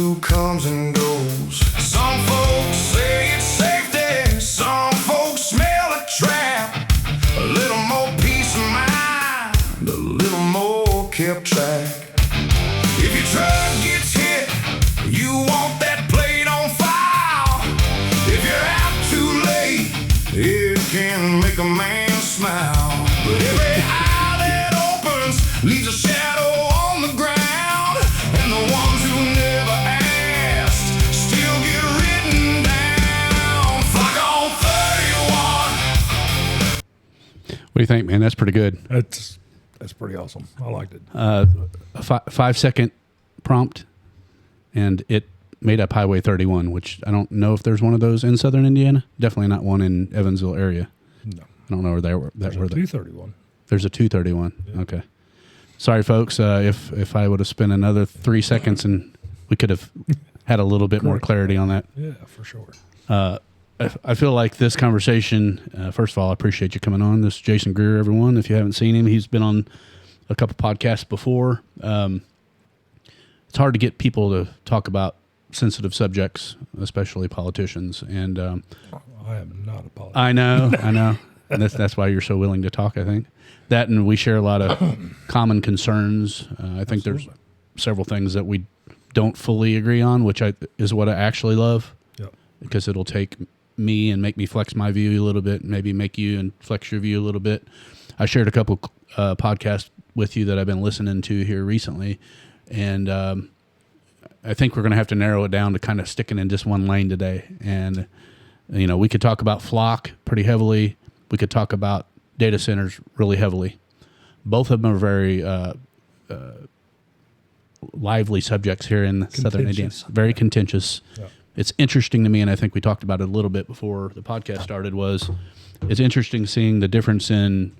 who comes and goes. Some folks say it's safety, some folks smell a trap. A little more peace of mind, a little more kept track. If your truck gets hit, you want that plate on file. If you're out too late, it can make a man smile. But every eye that opens leaves a shadow on the ground, and the ones who never asked still get written down. Flock on 31. What do you think, man? That's pretty good. That's pretty awesome. I liked it. A 5-second prompt, and it made up Highway 31, which I don't know if there's one of those in southern Indiana. Definitely not one in Evansville area. No. I don't know where There's a were. 231. There's a 231. Yeah. Okay. Sorry, folks. If I would have spent another 3 seconds, and we could have had a little bit more clarity on that. Yeah, for sure. I feel like this conversation, first of all, I appreciate you coming on. This is Jason Greer, everyone. If you haven't seen him, he's been on a couple podcasts before. It's hard to get people to talk about sensitive subjects, especially politicians. And I am not a politician. I know. And that's why you're so willing to talk, I think. That, and we share a lot of common concerns. I think there's several things that we don't fully agree on, which is what I actually love. Yep. Because it'll take me and make me flex my view a little bit, maybe make you and flex your view a little bit. I shared a couple podcasts with you that I've been listening to here recently, and I think we're going to have to narrow it down to kind of sticking in just one lane today. And, we could talk about flock pretty heavily. We could talk about data centers really heavily. Both of them are very lively subjects here in southern Indiana. Very contentious. Yeah. It's interesting to me, and I think we talked about it a little bit before the podcast started, it's interesting seeing the difference in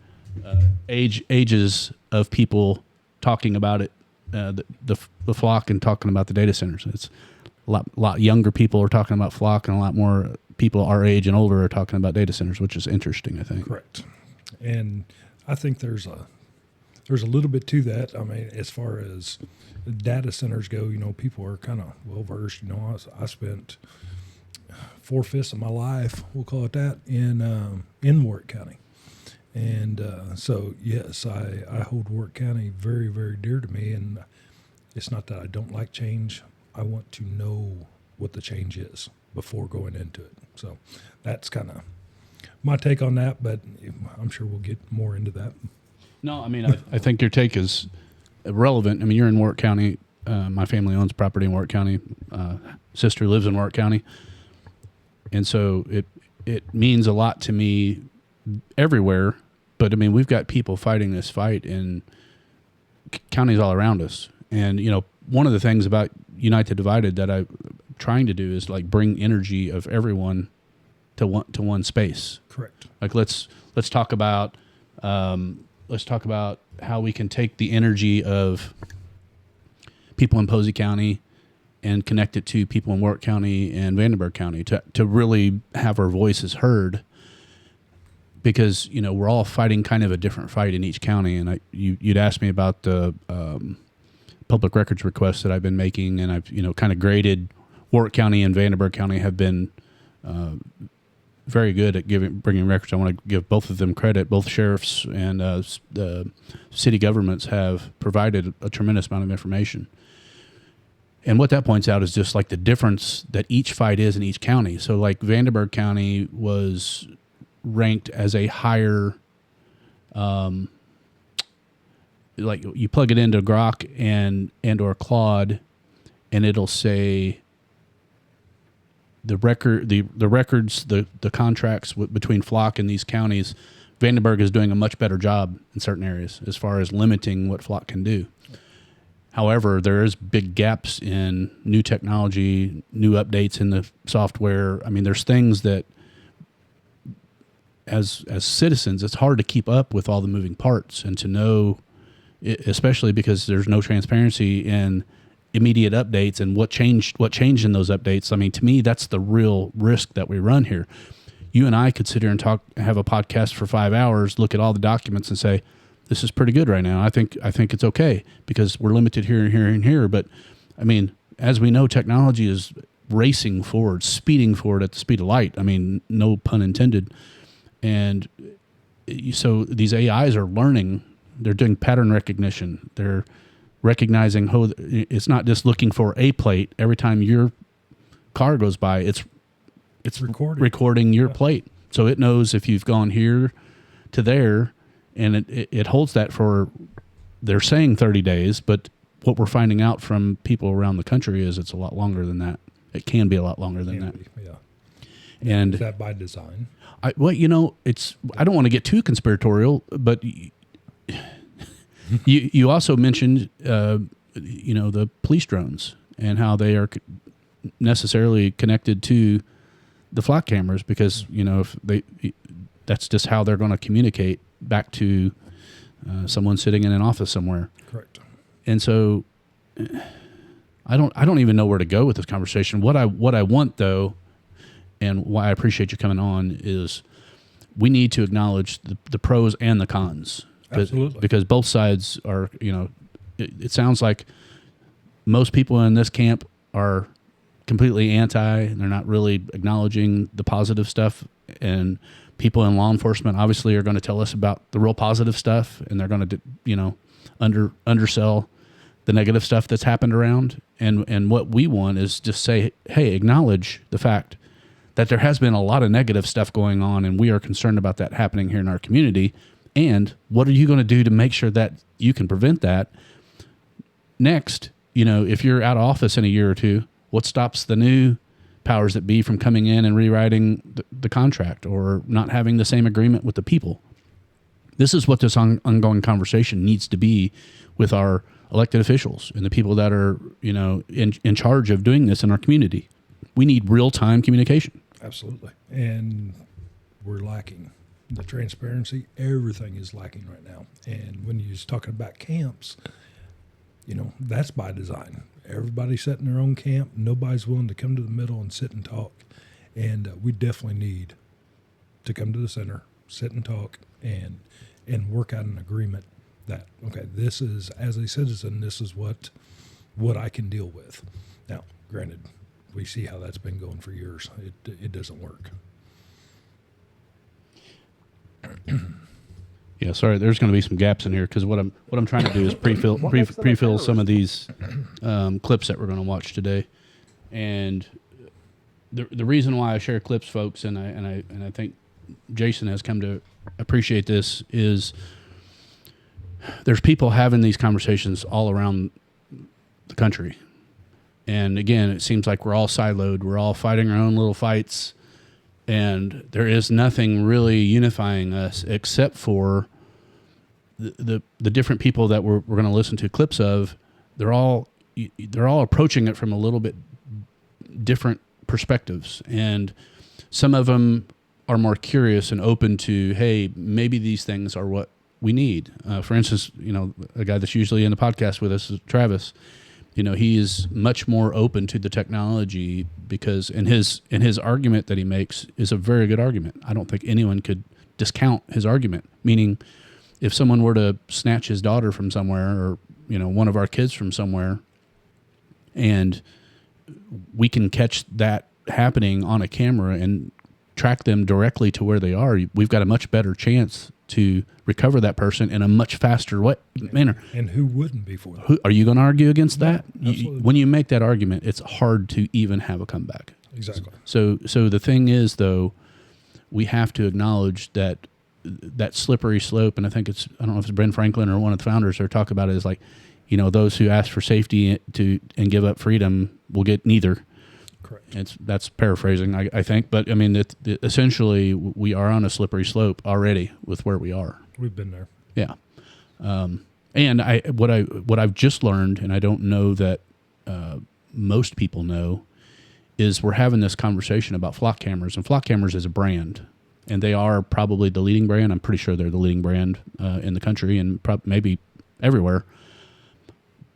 ages of people talking about it, the flock, and talking about the data centers. It's a lot younger people are talking about flock, and a lot more people our age and older are talking about data centers, which is interesting, I think. Correct. And I think there's a little bit to that. I mean, as far as data centers go, people are kind of well versed. I spent 4/5 of my life, we'll call it that, in Warrick County. And so, yes, I hold Warrick County very, very dear to me. And it's not that I don't like change. I want to know what the change is before going into it. So that's kind of my take on that, but I'm sure we'll get more into that. No, I mean, I think your take is relevant. I mean, you're in Warrick County. My family owns property in Warrick County. Sister lives in Warrick County. And so it means a lot to me everywhere. But, I mean, we've got people fighting this fight in counties all around us. And, one of the things about United Divided that I'm trying to do is, like, bring energy of everyone to one space. Correct. Like, let's talk about how we can take the energy of people in Posey County and connect it to people in Warrick County and Vanderburgh County to really have our voices heard, because we're all fighting kind of a different fight in each county. And you'd asked me about the public records requests that I've been making, and I've kind of graded Warrick County and Vanderburgh County have been very good at bringing records. I want to give both of them credit. Both sheriffs and the city governments have provided a tremendous amount of information. And what that points out is just like the difference that each fight is in each county. So like Vanderburgh County was ranked as a higher, like you plug it into Grok and or Claude, and it'll say the records, the contracts between Flock and these counties. Vanderburgh is doing a much better job in certain areas as far as limiting what Flock can do. However, there is big gaps in new technology, new updates in the software. I mean, there's things that as citizens, it's hard to keep up with all the moving parts and to know, especially because there's no transparency in immediate updates and what changed in those updates. I mean, to me, that's the real risk that we run here. You and I could sit here and have a podcast for 5 hours, look at all the documents and say, this is pretty good right now. I think it's okay because we're limited here and here and here. But I mean, as we know, technology is racing forward, speeding forward at the speed of light. I mean, no pun intended. And so these AIs are learning. They're doing pattern recognition. They're recognizing, it's not just looking for a plate. Every time your car goes by, it's recording your plate. So it knows if you've gone here to there, and it holds that for, they're saying 30 days, but what we're finding out from people around the country is it's a lot longer than that. It can be a lot longer than that. Yeah. And is that by design? I don't want to get too conspiratorial, but you also mentioned, the police drones and how they are necessarily connected to the flock cameras because, that's just how they're going to communicate back to someone sitting in an office somewhere. Correct. And so I don't even know where to go with this conversation. What I want though, and why I appreciate you coming on, is we need to acknowledge the pros and the cons. Absolutely. Because both sides are, it sounds like most people in this camp are completely anti. They're not really acknowledging the positive stuff. And people in law enforcement obviously are going to tell us about the real positive stuff, and they're going to, undersell the negative stuff that's happened around. And what we want is just say, hey, acknowledge the fact that there has been a lot of negative stuff going on, and we are concerned about that happening here in our community. And what are you going to do to make sure that you can prevent that? Next, if you're out of office in a year or two, what stops the new powers that be from coming in and rewriting the contract or not having the same agreement with the people? This is what this ongoing conversation needs to be with our elected officials and the people that are, in charge of doing this in our community. We need real-time communication. Absolutely. And we're lacking the transparency. Everything is lacking right now. And when you're talking about camps, that's by design. Everybody's set in their own camp. Nobody's willing to come to the middle and sit and talk. And we definitely need to come to the center, sit and talk, and work out an agreement that, okay, this is, as a citizen, this is what I can deal with. Now, granted, we see how that's been going for years. It doesn't work. Yeah, sorry. There's going to be some gaps in here because what I'm trying to do is pre-fill some of these clips that we're going to watch today, and the reason why I share clips, folks, and I think Jason has come to appreciate this, is there's people having these conversations all around the country. And again, it seems like we're all siloed. We're all fighting our own little fights. And there is nothing really unifying us except for the different people that we're going to listen to clips of. They're all approaching it from a little bit different perspectives. And some of them are more curious and open to, hey, maybe these things are what we need. For instance, a guy that's usually in the podcast with us is Travis. He is much more open to the technology because in his argument that he makes is a very good argument. I don't think anyone could discount his argument. Meaning, if someone were to snatch his daughter from somewhere or one of our kids from somewhere, and we can catch that happening on a camera and track them directly to where they are, we've got a much better chance to recover that person in a much faster manner. And who wouldn't be for that? Are you going to argue against that? Absolutely. When you make that argument, it's hard to even have a comeback. Exactly. So the thing is, though, we have to acknowledge that slippery slope, and I think I don't know if it's Ben Franklin or one of the founders or talk about it, is like, those who ask for safety and give up freedom will get neither. Correct. That's paraphrasing, I think, but I mean, essentially, we are on a slippery slope already with where we are. We've been there. Yeah, and what I've just learned, and I don't know that most people know, is we're having this conversation about flock cameras, and flock cameras is a brand, and they are probably the leading brand. I'm pretty sure they're the leading brand in the country and maybe everywhere.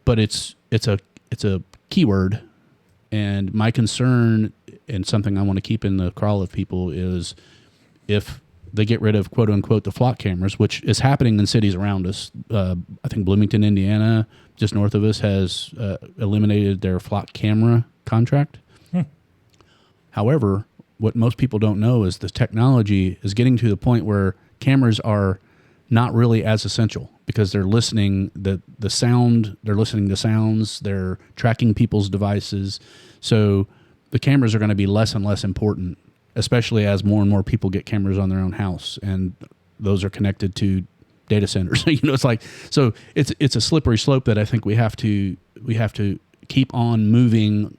But it's a keyword. And my concern, and something I want to keep in the crawl of people, is if they get rid of, quote unquote, the flock cameras, which is happening in cities around us. I think Bloomington, Indiana, just north of us, has eliminated their flock camera contract. However, what most people don't know is the technology is getting to the point where cameras are not really as essential because they're listening the sound, they're listening to sounds, they're tracking people's devices. So the cameras are going to be less and less important, especially as more and more people get cameras on their own house, and those are connected to data centers. It's like, so it's a slippery slope that I think we have to keep on moving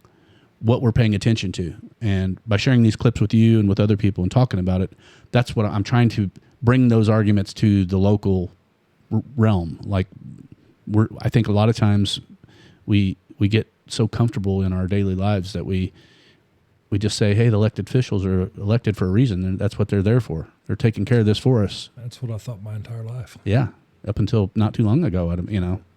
what we're paying attention to. And by sharing these clips with you and with other people and talking about it, that's what I'm trying to bring those arguments to the local realm. Like I think a lot of times we get so comfortable in our daily lives that we just say, hey, the elected officials are elected for a reason, and that's what they're there for. They're taking care of this for us. That's what I thought my entire life. Yeah, up until not too long ago,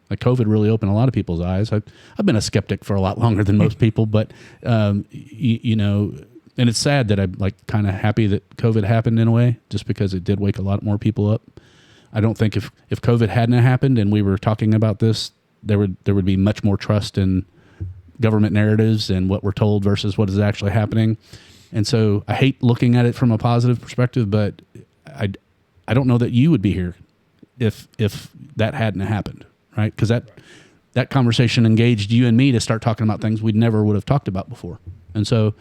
like COVID really opened a lot of people's eyes. I've been a skeptic for a lot longer than most people, but and it's sad that I'm like kind of happy that COVID happened in a way, just because it did wake a lot more people up. I don't think if COVID hadn't happened and we were talking about this, there would be much more trust in government narratives and what we're told versus what is actually happening. And so I hate looking at it from a positive perspective, but I don't know that you would be here if that hadn't happened. Right? Because that conversation engaged you and me to start talking about things we never would have talked about before. And so,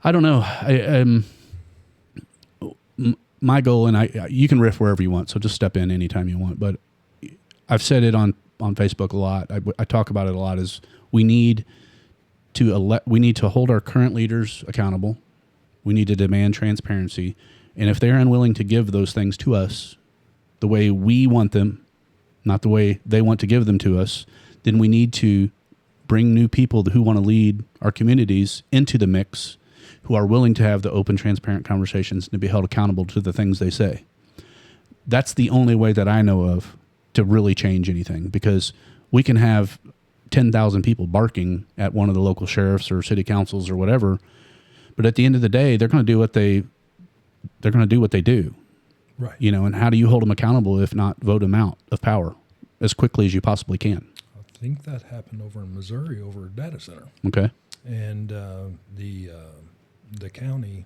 I don't know. My goal, and you can riff wherever you want, so just step in anytime you want. But I've said it on Facebook a lot. I talk about it a lot. Is we need to hold our current leaders accountable. We need to demand transparency, and if they're unwilling to give those things to us the way we want them, not the way they want to give them to us, then we need to bring new people who want to lead our communities into the mix, who are willing to have the open, transparent conversations and to be held accountable to the things they say. That's the only way that I know of to really change anything, because we can have 10,000 people barking at one of the local sheriffs or city councils or whatever, but at the end of the day, they're going to do what they do. Right. And how do you hold them accountable if not vote them out of power as quickly as you possibly can? I think that happened over in Missouri over a data center. Okay. And the county,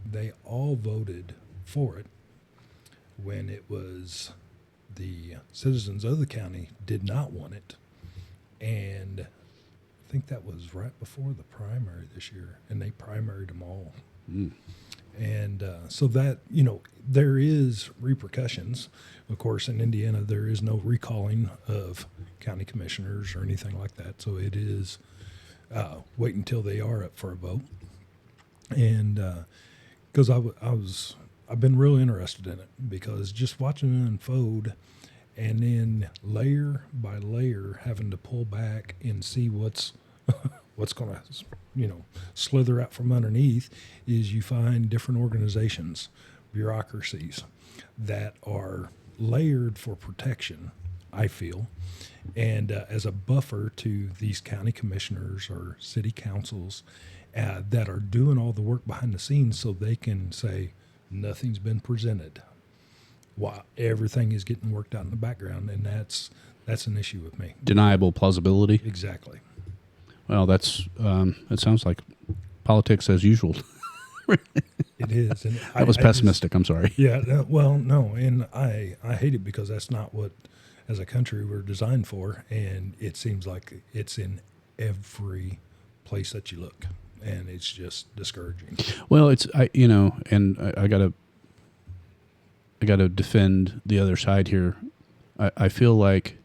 they all voted for it when it was the citizens of the county did not want it. And I think that was right before the primary this year, and they primaried them all. Mm. And so that, there is repercussions. Of course, in Indiana, there is no recalling of county commissioners or anything like that. So it is wait until they are up for a vote. And because I've been really interested in it, because just watching it unfold and then layer by layer having to pull back and see what's going to, slither out from underneath, is you find different organizations, bureaucracies that are layered for protection, I feel, and as a buffer to these county commissioners or city councils that are doing all the work behind the scenes, so they can say nothing's been presented while everything is getting worked out in the background, and that's an issue with me. Deniable plausibility. Exactly. Well, it sounds like politics as usual. It is. And that was pessimistic. I'm sorry. Yeah. Well, no, and I hate it, because that's not what, as a country, we're designed for, and it seems like it's in every place that you look, and it's just discouraging. Well, I gotta defend the other side here. I feel like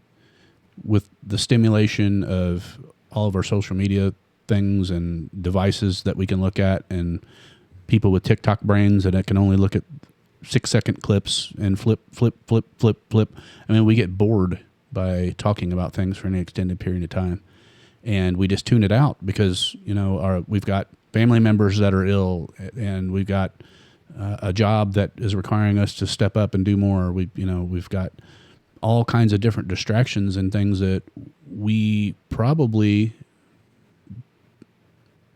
with the stimulation of all of our social media things and devices that we can look at, and people with TikTok brains that can only look at 6-second clips and flip. I mean, we get bored by talking about things for an extended period of time, and we just tune it out because we've got family members that are ill, and we've got a job that is requiring us to step up and do more. We've got all kinds of different distractions and things that we probably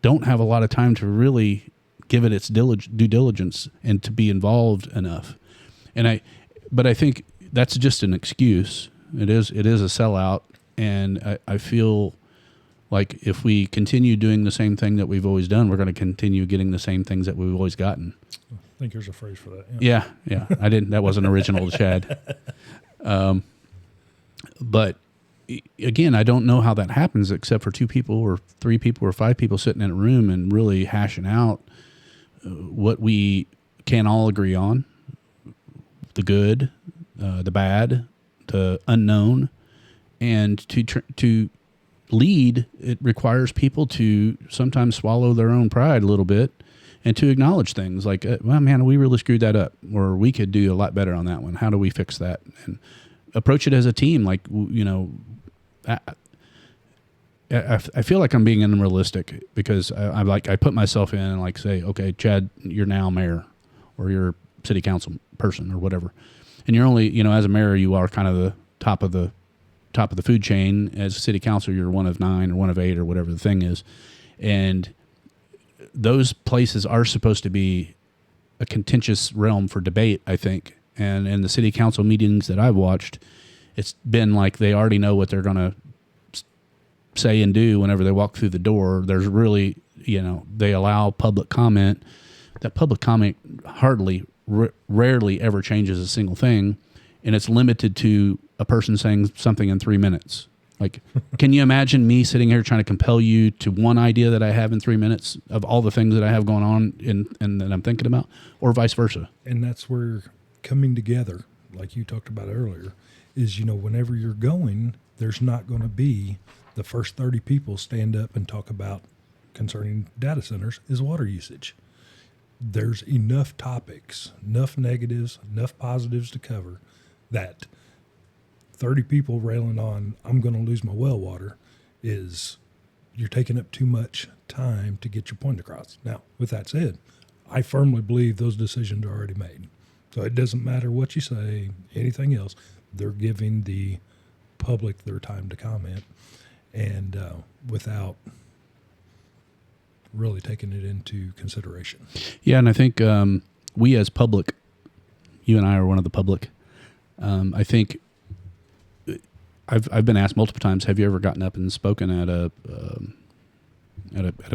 don't have a lot of time to really give it its due diligence and to be involved enough. But I think that's just an excuse. It is a sellout, And I feel like if we continue doing the same thing that we've always done, we're going to continue getting the same things that we've always gotten. I think there's a phrase for that. Yeah. That wasn't original to Chad. But again, I don't know how that happens except for 2 people or 3 people or 5 people sitting in a room and really hashing out what we can all agree on, the good, the bad, the unknown. And to lead, it requires people to sometimes swallow their own pride a little bit and to acknowledge things like, well, man, we really screwed that up, or we could do a lot better on that one. How do we fix that? And approach it as a team. Like, you know, I feel like I'm being unrealistic because I put myself in and like say, okay, Chad, you're now mayor or you're city council person or whatever. And you're only, you know, as a mayor, you are kind of the top of the food chain. As a city council, you're one of 9 or one of 8 or whatever the thing is. And those places are supposed to be a contentious realm for debate, I think. And in the city council meetings that I've watched, it's been like they already know what they're going to say and do whenever they walk through the door. There's really, you know, they allow public comment. That public comment rarely ever changes a single thing. And it's limited to a person saying something in 3 minutes. Like, can you imagine me sitting here trying to compel you to one idea that I have in 3 minutes of all the things that I have going on and that I'm thinking about, or vice versa? And that's where coming together, like you talked about earlier, is, you know, whenever you're going, there's not going to be the first 30 people stand up and talk about concerning data centers is water usage. There's enough topics, enough negatives, enough positives to cover that 30 people railing on, I'm going to lose my well water, is you're taking up too much time to get your point across. Now, with that said, I firmly believe those decisions are already made. So it doesn't matter what you say, anything else. They're giving the public their time to comment, and without really taking it into consideration. Yeah, and I think we as public, you and I are one of the public. I think I've been asked multiple times, have you ever gotten up and spoken at a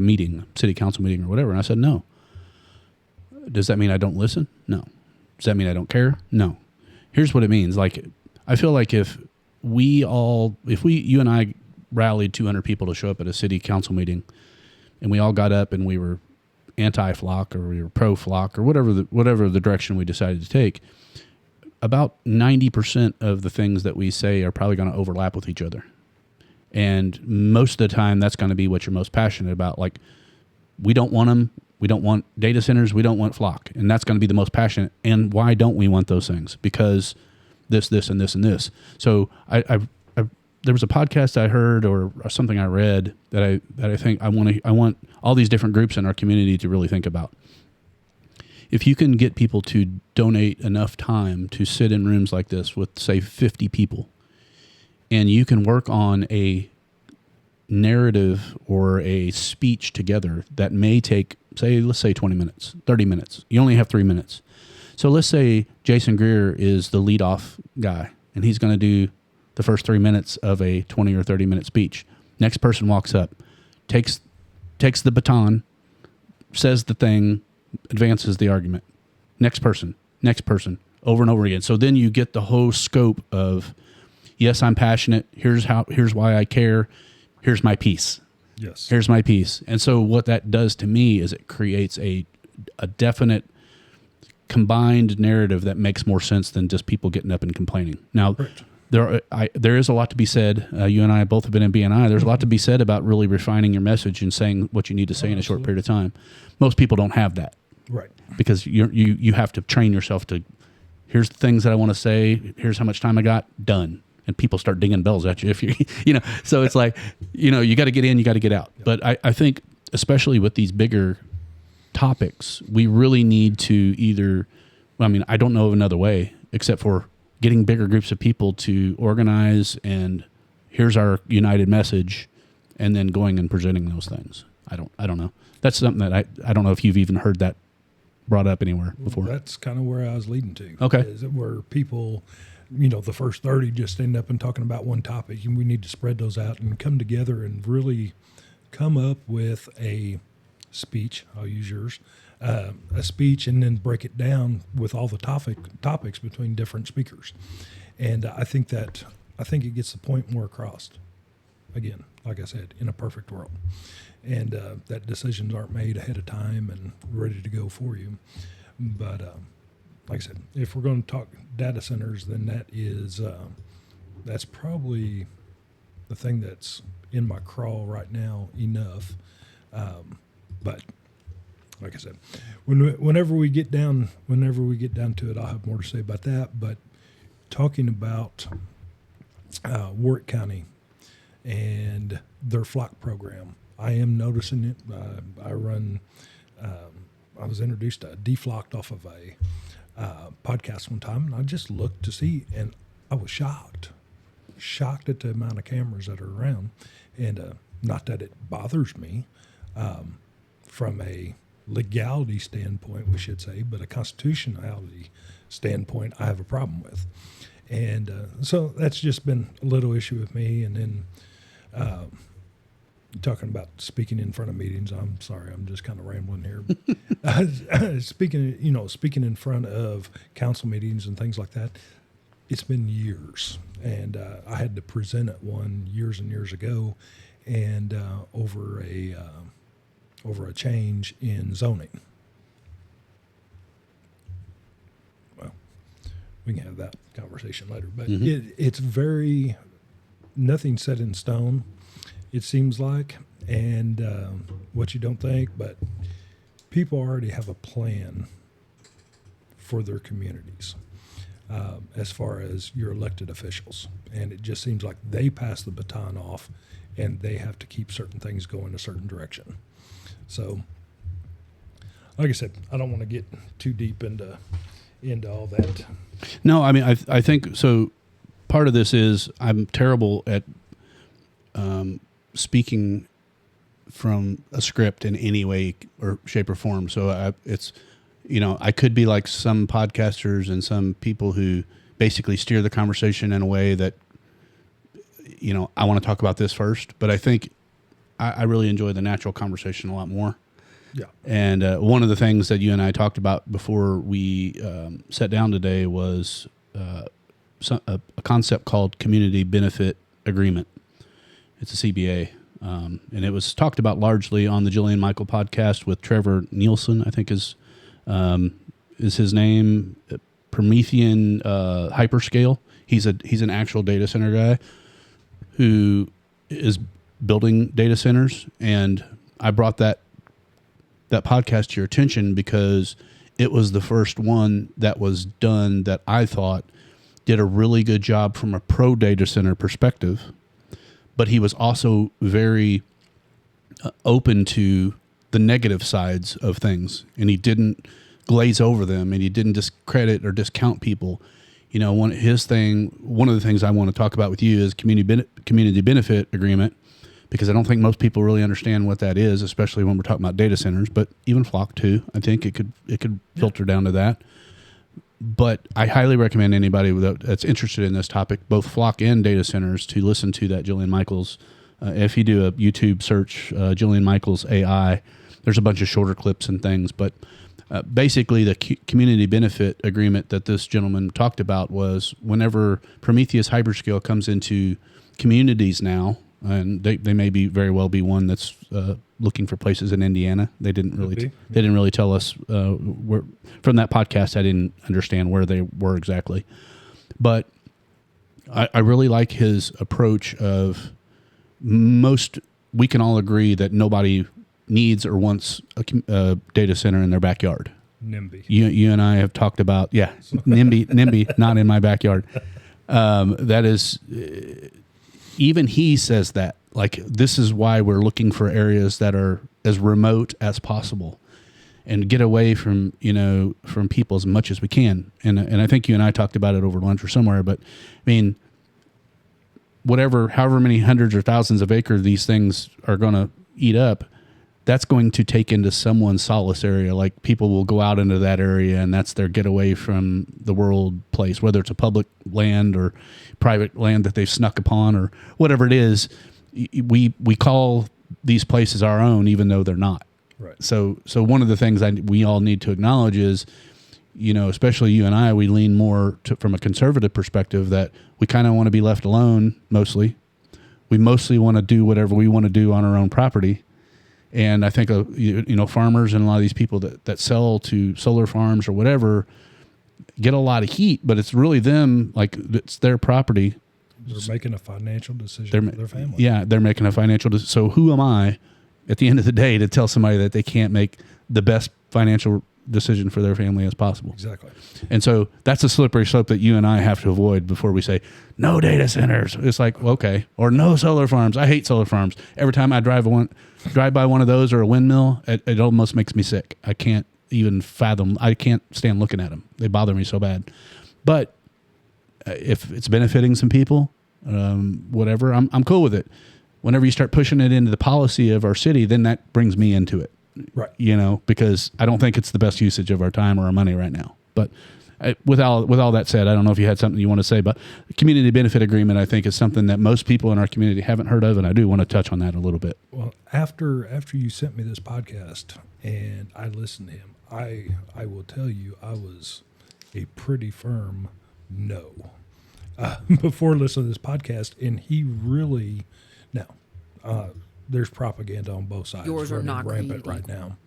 meeting, city council meeting or whatever? And I said, no. Does that mean I don't listen? No. Does that mean I don't care? No. Here's what it means. Like, I feel like if you and I rallied 200 people to show up at a city council meeting, and we all got up and we were anti-flock or we were pro-flock or whatever the direction we decided to take, about 90% of the things that we say are probably going to overlap with each other. And most of the time, that's going to be what you're most passionate about. Like, we don't want them. We don't want data centers. We don't want flock. And that's going to be the most passionate. And why don't we want those things? Because this, and this, and this. So there was a podcast I heard or something I read that I think I want all these different groups in our community to really think about. If you can get people to donate enough time to sit in rooms like this with, say, 50 people, and you can work on a narrative or a speech together that may take, let's say 20 minutes, 30 minutes. You only have 3 minutes. So let's say Jason Greer is the leadoff guy, and he's going to do the first 3 minutes of a 20 or 30 minute speech. Next person walks up, takes the baton, says the thing, advances the argument. Next person, over and over again. So then you get the whole scope of, yes, I'm passionate. Here's why I care. Here's my piece. Yes. Here's my piece. And so what that does to me is it creates a definite combined narrative that makes more sense than just people getting up and complaining. Now, Correct. There is a lot to be said. You and I both have been in BNI. There's a lot to be said about really refining your message and saying what you need to say in a short period of time. Most people don't have that. Right. Because you have to train yourself to, here's the things that I want to say, here's how much time I got, done. And people start dinging bells at you if you so it's like, you got to get in, you got to get out. Yeah. But I think especially with these bigger topics, we really need to I don't know of another way except for getting bigger groups of people to organize and here's our united message, and then going and presenting those things. I don't know. That's something that I don't know if you've even heard that brought up anywhere before. That's kind of where I was leading to. Okay. Is it where people the first 30 just end up and talking about one topic, and we need to spread those out and come together and really come up with a speech. I'll use yours, a speech, and then break it down with all the topics between different speakers. And I think it gets the point more across. Again, like I said, in a perfect world, and that decisions aren't made ahead of time and ready to go for you. But like I said, if we're going to talk data centers, then that's probably the thing that's in my crawl right now enough. But like I said, whenever we get down to it, I'll have more to say about that. But talking about Warrick County and their flock program, I am noticing it. I was introduced to deflocked off of a podcast one time, and I just looked to see, and I was shocked at the amount of cameras that are around. And not that it bothers me from a legality standpoint, we should say, but a constitutionality standpoint, I have a problem with. And so that's just been a little issue with me. And then talking about speaking in front of meetings, I'm sorry, I'm just kind of rambling here. Speaking in front of council meetings and things like that, it's been years. And I had to present at one years and years ago, and over a change in zoning. Well, we can have that conversation later, but it's very, nothing set in stone, it seems like, and what you don't think, but people already have a plan for their communities as far as your elected officials. And it just seems like they pass the baton off, and they have to keep certain things going a certain direction. So, like I said, I don't want to get too deep into all that. No, I mean, I think so. Part of this is I'm terrible at speaking from a script in any way or shape or form. So I could be like some podcasters and some people who basically steer the conversation in a way that, I want to talk about this first, but I think I really enjoy the natural conversation a lot more. Yeah. And one of the things that you and I talked about before we sat down today was a concept called community benefit agreement. It's a CBA. And it was talked about largely on the Jillian Michael podcast with Trevor Nielsen, I think is his name. Prometheus hyperscale. He's an actual data center guy who is building data centers, and I brought that podcast to your attention because it was the first one that was done that I thought did a really good job from a pro data center perspective, but he was also very open to the negative sides of things, and he didn't glaze over them, and he didn't discredit or discount people. One of the things I want to talk about with you is community benefit agreement, because I don't think most people really understand what that is, especially when we're talking about data centers, but even Flock too. I think it could filter down to that. But I highly recommend anybody that's interested in this topic, both Flock and data centers, to listen to that Jillian Michaels. If you do a YouTube search, Jillian Michaels AI, there's a bunch of shorter clips and things, but basically the community benefit agreement that this gentleman talked about was whenever Prometheus hyperscale comes into communities now, and they may be very well be one that's looking for places in Indiana. They didn't really tell us where. From that podcast, I didn't understand where they were exactly, but I really like his approach of we can all agree that nobody needs or wants a data center in their backyard. NIMBY. You and I have talked about, NIMBY, not in my backyard. That is, even he says that, like, this is why we're looking for areas that are as remote as possible and get away from people as much as we can. And I think you and I talked about it over lunch or somewhere, but I mean, however many hundreds or thousands of acres these things are going to eat up, that's going to take into someone's solace area. Like people will go out into that area and that's their getaway from the world place, whether it's a public land or private land that they've snuck upon or whatever it is. We call these places our own, even though they're not. Right. So one of the things we all need to acknowledge is, especially you and I, we lean more from a conservative perspective that we kind of want to be left alone mostly. We mostly want to do whatever we want to do on our own property. And I think, farmers and a lot of these people that sell to solar farms or whatever get a lot of heat, but it's really them, like it's their property. They're making a financial decision for their family. Yeah, they're making a financial decision. So who am I at the end of the day to tell somebody that they can't make the best financial decision for their family as possible? Exactly. And so that's a slippery slope that you and I have to avoid before we say, no data centers. It's like, okay, or no solar farms. I hate solar farms. Every time I drive by one of those or a windmill, it almost makes me sick. I can't even fathom. I can't stand looking at them. They bother me so bad. But if it's benefiting some people, whatever, I'm cool with it. Whenever you start pushing it into the policy of our city, then that brings me into it. Right. Because I don't think it's the best usage of our time or our money right now. But with all that said, I don't know if you had something you want to say, but the community benefit agreement, I think, is something that most people in our community haven't heard of, and I do want to touch on that a little bit. Well, after you sent me this podcast and I listened to him, I will tell you I was a pretty firm no before listening to this podcast, and he really there's propaganda on both sides. Yours are not rampant created right now,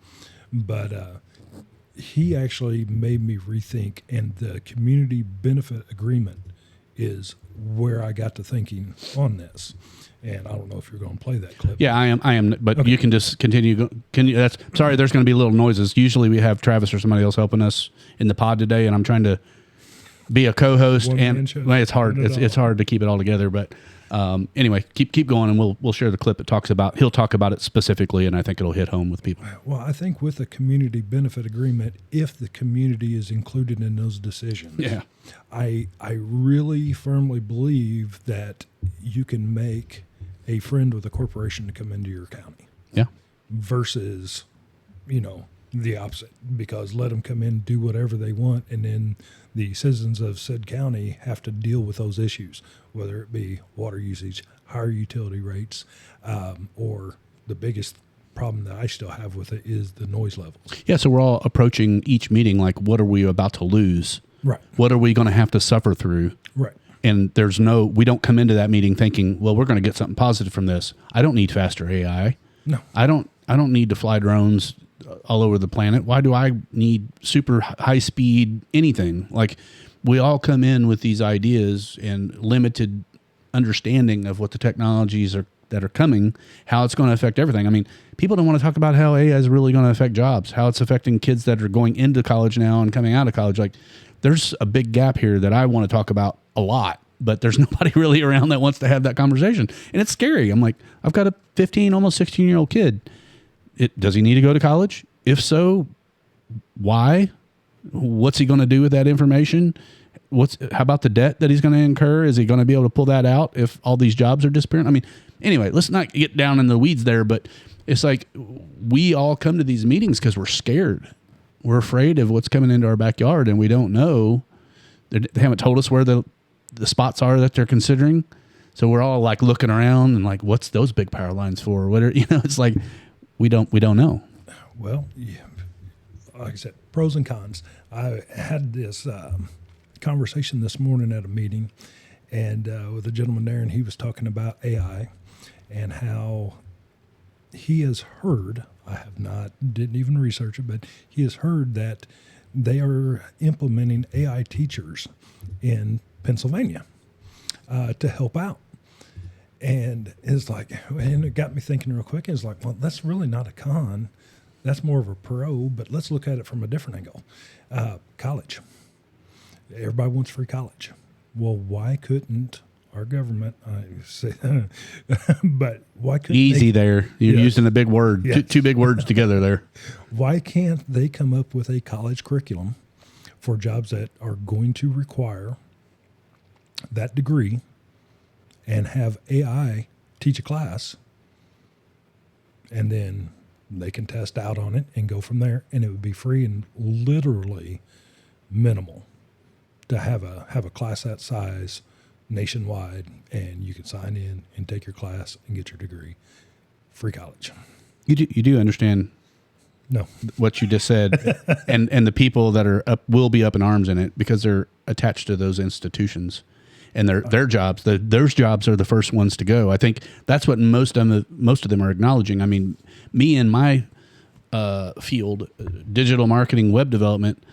but he actually made me rethink, and the community benefit agreement is where I got to thinking on this. And I don't know if you're going to play that clip. Yeah, I am. But Okay. You can just continue. Sorry, there's going to be little noises. Usually we have Travis or somebody else helping us in the pod today, and I'm trying to be a co-host, One-man and show. well, it's hard. Not at It's all. hard to keep it all together. But anyway, keep going, and we'll share the clip. He'll talk about it specifically, and I think it'll hit home with people. Well, I think with a community benefit agreement, if the community is included in those decisions, Yeah. I really firmly believe that you can make a friend with a corporation to come into your county Yeah. versus, the opposite, because let them come in, do whatever they want, and then the citizens of said county have to deal with those issues, whether it be water usage, higher utility rates, or the biggest problem that I still have with it is the noise levels. Yeah. So we're all approaching each meeting like, what are we about to lose? Right. What are we going to have to suffer through? Right. And we don't come into that meeting thinking, well, we're going to get something positive from this. I don't need faster AI. No. I don't need to fly drones all over the planet. Why do I need super high speed anything? Like, we all come in with these ideas and limited understanding of what the technologies that are coming, how it's going to affect everything. I mean, people don't want to talk about how AI is really going to affect jobs, how it's affecting kids that are going into college now and coming out of college. Like, there's a big gap here that I want to talk about a lot, but there's nobody really around that wants to have that conversation. And it's scary. I'm like, I've got a 15, almost 16-year-old kid. Does he need to go to college? If so, why? What's he going to do with that information? How about the debt that he's going to incur? Is he going to be able to pull that out if all these jobs are disappearing? I mean, anyway, let's not get down in the weeds there, but it's like we all come to these meetings because we're scared. We're afraid of what's coming into our backyard, and we don't know. They haven't told us where the spots are that they're considering. So we're all like looking around and like, what's those big power lines for? What are, it's like, we don't know. Well, yeah, like I said, pros and cons. I had this conversation this morning at a meeting, and with a gentleman there, and he was talking about AI and how he has heard. I have not, didn't even research it, but he has heard that they are implementing AI teachers in Pennsylvania to help out. And it's like, and it got me thinking real quick. It's like, well, that's really not a con. That's more of a pro, but let's look at it from a different angle. College. Everybody wants free college. Well, why couldn't our government, but why couldn't Easy they, there. You're Yes. using a big word, Yeah. two big words together there. why can't they come up with a college curriculum for jobs that are going to require that degree and have AI teach a class, and then They can test out on it and go from there, and it would be free and literally minimal to have a class that size nationwide, and you can sign in and take your class and get your degree. Free college. You do understand No. what you just said, and the people that are up will be up in arms in it because they're attached to those institutions, and their jobs. Those jobs are the first ones to go. I think that's what most of them are acknowledging. I mean, me in my field, digital marketing, web development,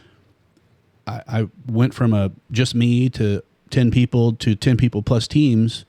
I went from just me to 10 people to 10 people plus teams.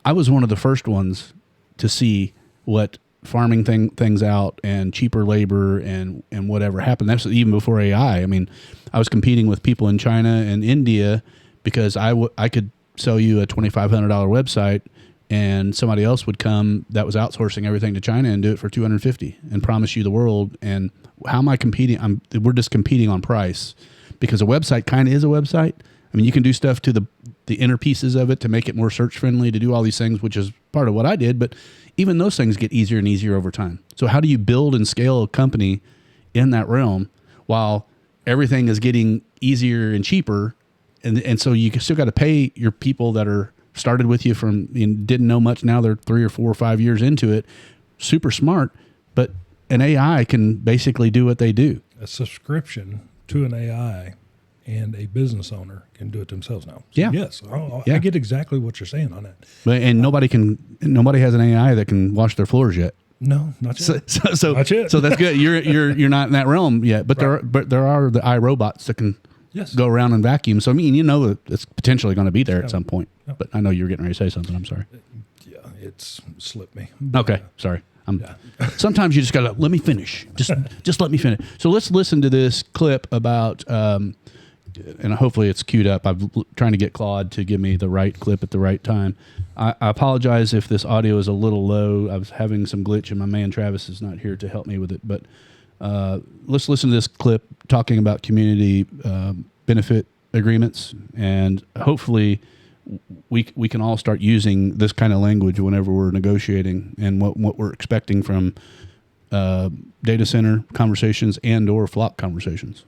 I was one of the first ones to see what farming things out and cheaper labor and whatever happened. That's even before AI. I mean, I was competing with people in China and India because I could sell you a $2,500 website, and somebody else would come that was outsourcing everything to China and do it for $250 and promise you the world. And how am I competing? We're just competing on price, because a website kind of is a website. I mean, you can do stuff to the inner pieces of it to make it more search friendly, to do all these things, which is part of what I did. But even those things get easier and easier over time. So how do you build and scale a company in that realm while everything is getting easier and cheaper? And so you still got to pay your people that are started with you from didn't know much. Now they're 3 or 4 or 5 years into it, super smart. But an AI can basically do what they do. A subscription to an AI and a business owner can do it themselves now. So Yeah. Yes. Yeah. I get exactly what you're saying on that. And nobody has an AI that can wash their floors yet. No, not yet. So Not yet. So that's good. You're not in that realm yet, but there are the iRobots that can Yes. go around and vacuum. So I mean, it's potentially going to be there at some point. Yeah. But I know you were getting ready to say something. I'm sorry. Yeah, it's slipped me. Okay, sorry. Sometimes you just gotta let me finish. Just let me finish. So let's listen to this clip about, and hopefully it's queued up. I'm trying to get Claude to give me the right clip at the right time. I apologize if this audio is a little low. I was having some glitch, and my man Travis is not here to help me with it. But let's listen to this clip talking about community benefit agreements, and hopefully we can all start using this kind of language whenever we're negotiating, and what we're expecting from data center conversations and or flock conversations.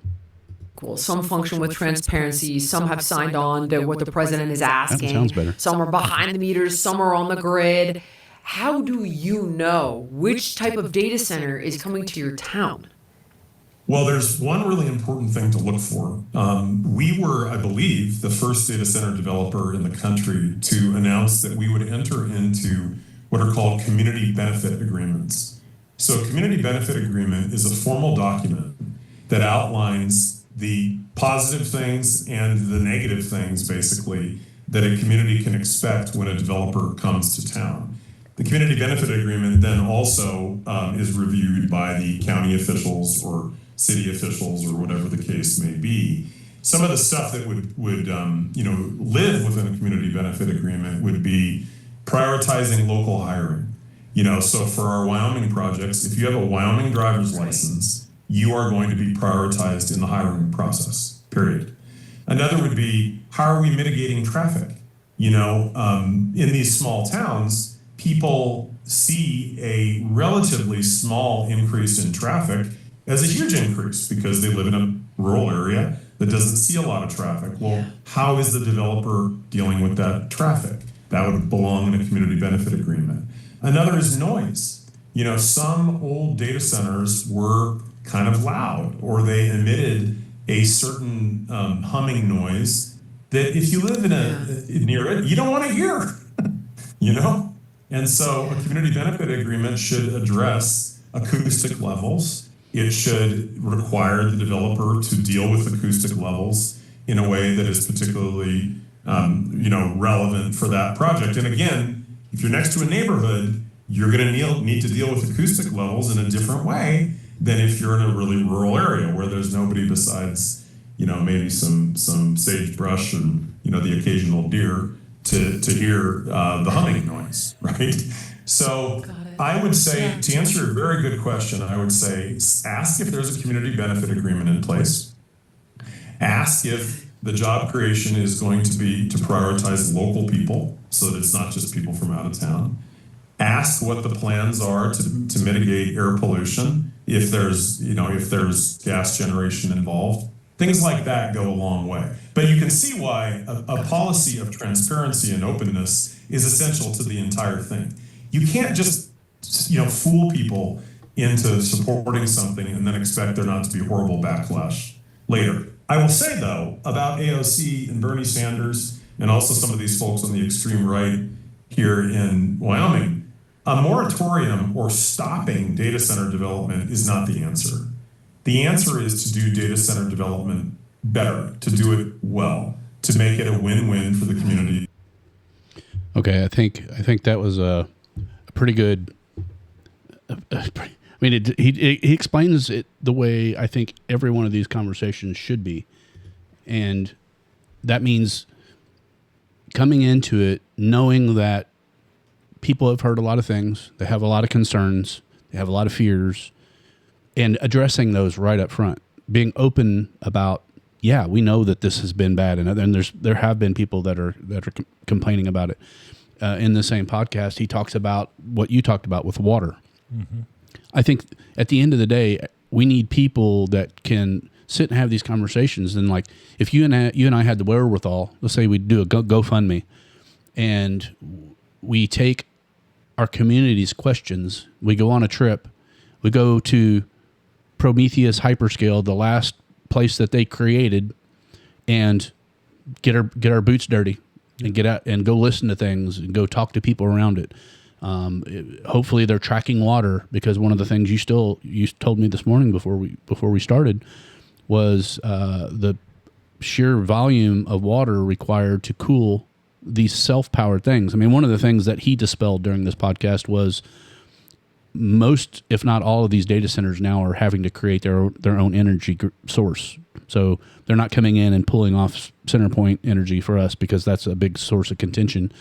Cool. Some function with transparency. Some have signed on to what the president is asking. That sounds better. Some are behind the meters. Some are on the grid. How do you know which type of data center is coming to your town? Well, there's one really important thing to look for. We were, I believe, the first data center developer in the country to announce that we would enter into what are called community benefit agreements. So a community benefit agreement is a formal document that outlines the positive things and the negative things, basically, that a community can expect when a developer comes to town. The community benefit agreement then also is reviewed by the county officials or city officials or whatever the case may be. Some of the stuff that would live within a community benefit agreement would be prioritizing local hiring. So for our Wyoming projects, if you have a Wyoming driver's license, you are going to be prioritized in the hiring process, period. Another would be, how are we mitigating traffic? In these small towns, people see a relatively small increase in traffic as a huge increase because they live in a rural area that doesn't see a lot of traffic. Well, how is the developer dealing with that traffic? That would belong in a community benefit agreement. Another is noise. Some old data centers were kind of loud, or they emitted a certain humming noise that if you live near it, you don't want to hear, And so a community benefit agreement should address acoustic levels. It should require the developer to deal with acoustic levels in a way that is particularly, relevant for that project. And again, if you're next to a neighborhood, you're going to need to deal with acoustic levels in a different way than if you're in a really rural area where there's nobody besides, maybe some sagebrush and, the occasional deer to hear the humming noise, right? So I would say, to answer a very good question, I would say ask if there's a community benefit agreement in place. Ask if the job creation is going to be to prioritize local people so that it's not just people from out of town. ask what the plans are to mitigate air pollution if there's gas generation involved. Things like that go a long way. But you can see why a policy of transparency and openness is essential to the entire thing. You can't just fool people into supporting something and then expect there not to be horrible backlash later. I will say, though, about AOC and Bernie Sanders and also some of these folks on the extreme right here in Wyoming, a moratorium or stopping data center development is not the answer. The answer is to do data center development better, to do it well, to make it a win-win for the community. Okay, I think that was a pretty good. I mean, he explains it the way I think every one of these conversations should be, and that means coming into it knowing that people have heard a lot of things, they have a lot of concerns, they have a lot of fears, and addressing those right up front, being open about, yeah, we know that this has been bad, and there have been people that are complaining about it. In the same podcast, he talks about what you talked about with water. Mm-hmm. I think at the end of the day, we need people that can sit and have these conversations. And like, if you and I had the wherewithal, let's say we do a GoFundMe, and we take our community's questions, we go on a trip, we go to Prometheus Hyperscale, the last place that they created, and get our boots dirty and get out and go listen to things and go talk to people around it. Hopefully they're tracking water, because one of the things you told me this morning before we started was the sheer volume of water required to cool these self-powered things. I mean, one of the things that he dispelled during this podcast was most, if not all, of these data centers now are having to create their own energy source. So they're not coming in and pulling off CenterPoint energy for us, because that's a big source of contention,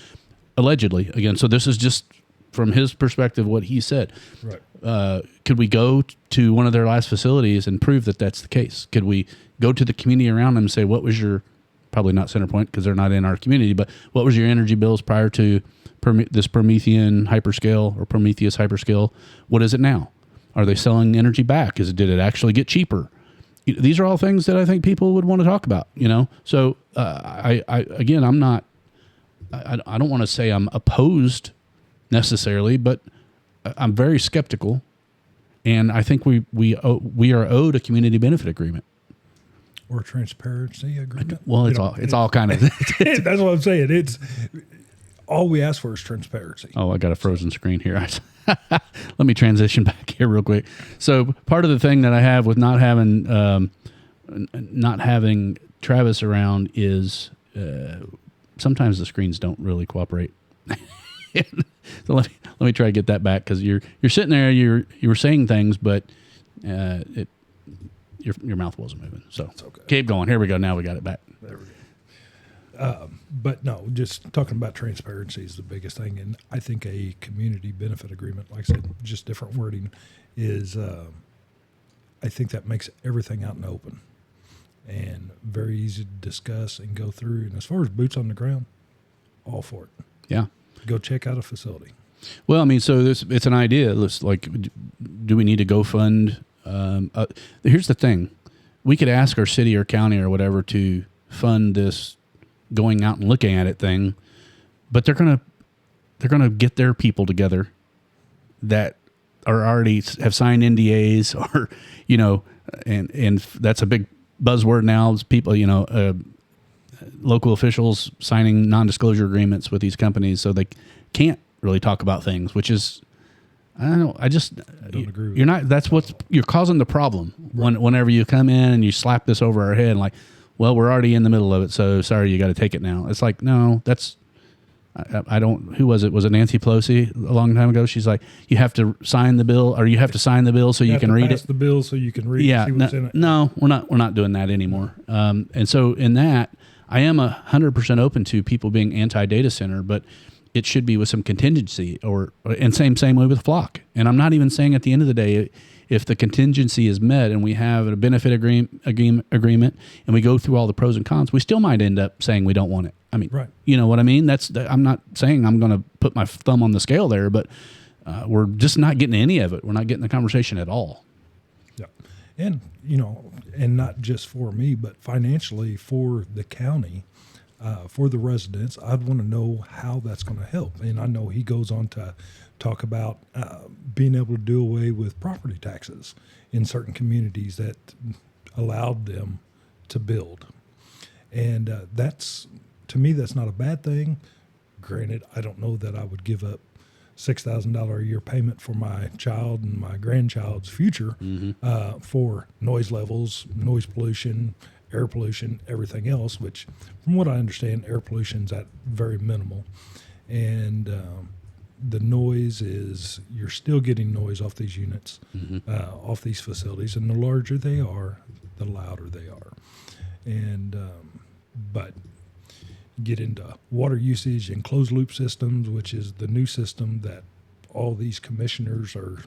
allegedly. Again, so this is just from his perspective what he said. Right. Could we go to one of their last facilities and prove that that's the case? Could we go to the community around them and say, what was your, probably not CenterPoint because they're not in our community, but what was your energy bills prior to this Promethean hyperscale or Prometheus hyperscale? What is it now? Are they selling energy back? Did it actually get cheaper? These are all things that I think people would want to talk about, So I don't want to say I'm opposed necessarily, but I'm very skeptical, and I think we are owed a community benefit agreement or a transparency agreement. Well, it's all kind of. That's what I'm saying. It's all we ask for is transparency. Oh, I got a frozen screen here. Let me transition back here real quick. So part of the thing that I have with not having Travis around is sometimes the screens don't really cooperate. So let me try to get that back, because you're sitting there, you were saying things, but your mouth wasn't moving. So it's okay. Keep going. Here we go. Now we got it back. There we go. But no, just talking about transparency is the biggest thing, and I think a community benefit agreement, like I said, just different wording, is I think that makes everything out in the open and very easy to discuss and go through. And as far as boots on the ground, all for it. Yeah. Go check out a facility. Well, I mean, so it's an idea. Let's do we need to go fund? Here's the thing: we could ask our city or county or whatever to fund this going out and looking at it thing, but they're gonna get their people together that are already have signed NDAs, or and that's a big buzzword now. Is people local officials signing non-disclosure agreements with these companies, so they can't really talk about things, which is, I don't know. I just don't agree with you're not. That's you're causing the problem. Right. Whenever you come in and you slap this over our head, like, well, we're already in the middle of it, so sorry, you got to take it now. It's like, no, that's. I don't. Who was it? Was it Nancy Pelosi a long time ago? She's like, you have to sign the bill, or you have to sign the bill so you can read it. The bill so you can read. Yeah. it, see what's in it. No, we're not doing that anymore. And so in that, I am 100% open to people being anti-data center, but it should be with some contingency, and same way with Flock. And I'm not even saying at the end of the day, if the contingency is met and we have a benefit agreement and we go through all the pros and cons, we still might end up saying we don't want it. I mean, Right. You know what I mean? I'm not saying I'm going to put my thumb on the scale there, but we're just not getting any of it. We're not getting the conversation at all. Yeah. And, and not just for me, but financially for the county, for the residents, I'd want to know how that's going to help. And I know he goes on to talk about being able to do away with property taxes in certain communities that allowed them to build. And to me, that's not a bad thing. Granted, I don't know that I would give up $6,000 a year payment for my child and my grandchild's future for noise levels, noise pollution, air pollution, everything else, which from what I understand, air pollution's at very minimal. And the noise is, you're still getting noise off these units, off these facilities, and the larger they are, the louder they are. And, but get into water usage and closed loop systems, which is the new system that all these commissioners are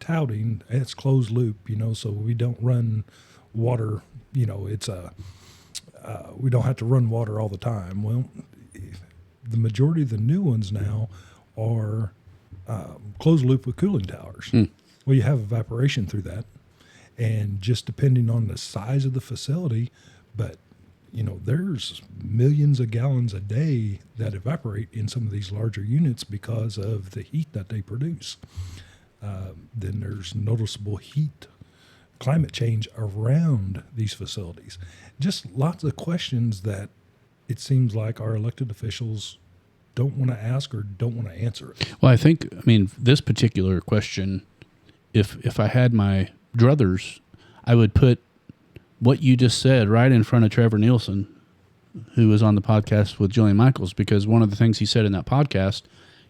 touting. It's closed loop, so we don't run water, it's we don't have to run water all the time. Well, the majority of the new ones now are closed loop with cooling towers. Well, you have evaporation through that, and just depending on the size of the facility, but there's millions of gallons a day that evaporate in some of these larger units because of the heat that they produce. Then there's noticeable climate change around these facilities. Just lots of questions that it seems like our elected officials don't want to ask or don't want to answer it. Well, I mean, this particular question, if I had my druthers, I would put what you just said right in front of Trevor Nielsen, who was on the podcast with Jillian Michaels, because one of the things he said in that podcast,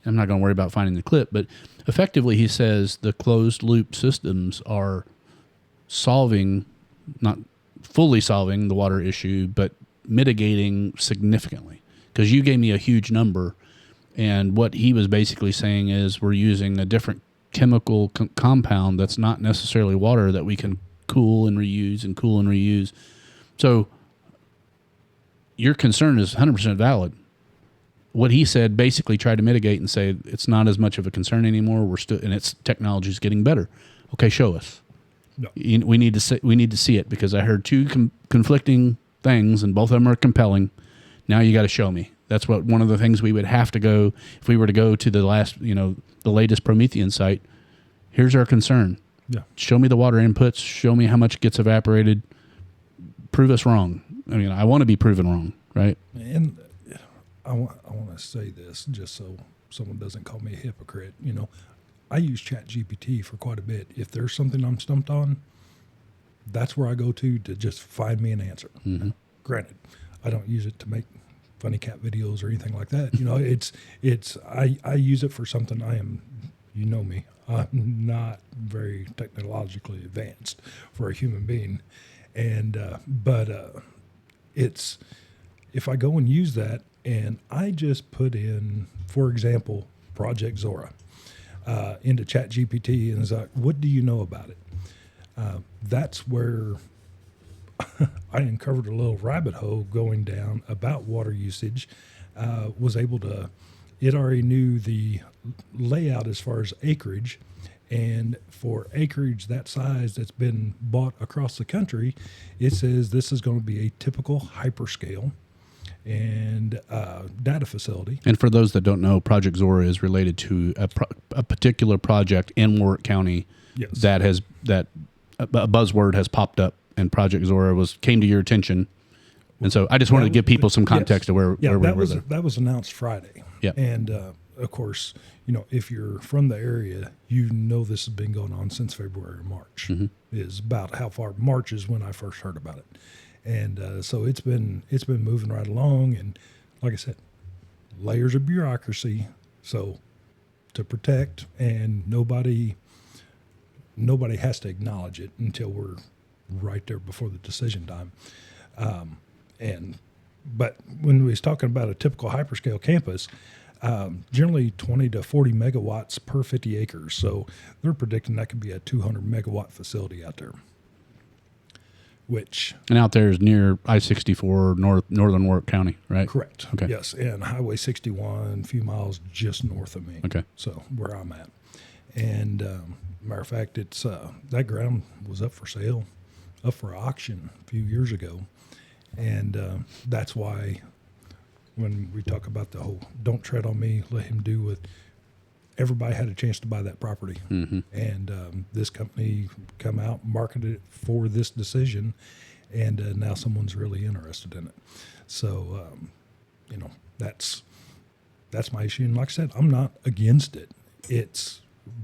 I'm not going to worry about finding the clip, but effectively he says the closed loop systems are not fully solving the water issue, but mitigating significantly. Because you gave me a huge number, and what he was basically saying is we're using a different chemical compound that's not necessarily water that we can cool and reuse. So your concern is 100% valid. What he said basically tried to mitigate and say it's not as much of a concern anymore. And its technology is getting better. Okay, show us. No. We need to see it, because I heard two conflicting things, and both of them are compelling. Now you got to show me. That's one of the things we would have to go if we were to go to the latest Prometheus site. Here's our concern. Yeah. Show me the water inputs. Show me how much gets evaporated. Prove us wrong. I mean, I want to be proven wrong, right? And I want to say this just so someone doesn't call me a hypocrite. I use ChatGPT for quite a bit. If there's something I'm stumped on, that's where I go to just find me an answer. Mm-hmm. Granted, I don't use it to make funny cat videos or anything like that. I use it for something I am, me. I'm not very technologically advanced for a human being. And, it's, if I go and use that and I just put in, for example, Project Zora, into ChatGPT, and it's like, what do you know about it? That's where I uncovered a little rabbit hole going down about water usage, was able to, it already knew the layout as far as acreage, and for acreage that size that's been bought across the country, it says this is going to be a typical hyperscale and data facility. And for those that don't know, Project Zora is related to a particular project in Warrick County. Yes. that a buzzword has popped up, and Project Zora came to your attention. And so I just wanted to give people some context of where we were there. That was announced Friday. Yeah. And of course, if you're from the area, this has been going on since February or March. Mm-hmm. Is about how far. March is when I first heard about it. And so it's been moving right along. And like I said, layers of bureaucracy. So to protect, and nobody has to acknowledge it until we're right there before the decision time. But when we was talking about a typical hyperscale campus, Generally 20 to 40 megawatts per 50 acres. So they're predicting that could be a 200 megawatt facility out there. And out there is near I-64 northern Warrick County, right? Correct. Okay. Yes, and Highway 61, a few miles just north of me. Okay. So where I'm at. And matter of fact, it's that ground was up for sale, up for auction a few years ago. And that's why when we talk about the whole don't tread on me, let him do what, everybody had a chance to buy that property. Mm-hmm. And this company come out, marketed it for this decision, and now someone's really interested in it. So, that's my issue. And like I said, I'm not against it.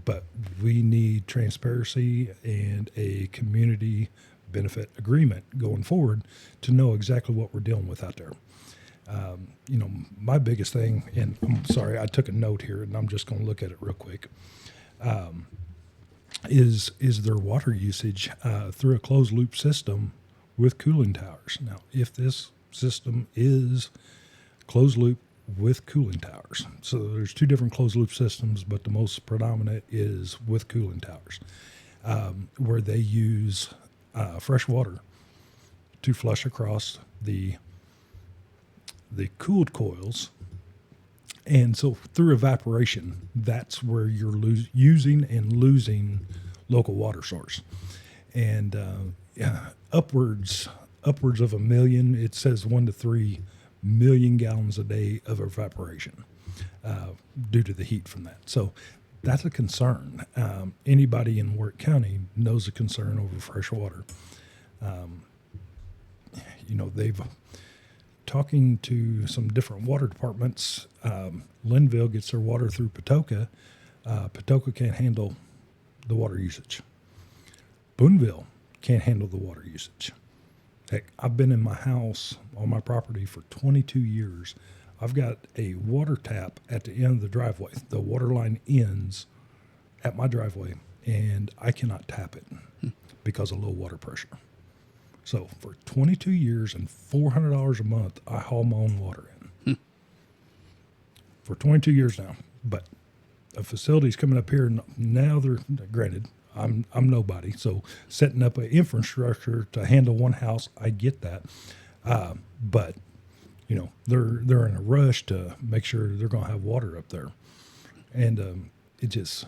But we need transparency and a community benefit agreement going forward to know exactly what we're dealing with out there. My biggest thing, and I'm sorry, I took a note here and I'm just going to look at it real quick, is their water usage through a closed loop system with cooling towers. Now, if this system is closed loop with cooling towers, so there's two different closed loop systems, but the most predominant is with cooling towers, where they use fresh water to flush across the cooled coils. And so through evaporation, that's where you're using and losing local water source. And upwards of 1 million, it says 1 to 3 million gallons a day of evaporation due to the heat from that. So that's a concern. Anybody in Warrick County knows the concern over fresh water. They've talking to some different water departments. Linville gets their water through Patoka. Patoka can't handle the water usage. Boonville can't handle the water usage. Heck, I've been in my house on my property for 22 years. I've got a water tap at the end of the driveway. The water line ends at my driveway, and I cannot tap it because of low water pressure. So for 22 years and $400 a month, I haul my own water in. For 22 years now. But a facility's coming up here now. They're granted, I'm nobody. So setting up an infrastructure to handle one house, I get that. But they're in a rush to make sure they're going to have water up there, and it just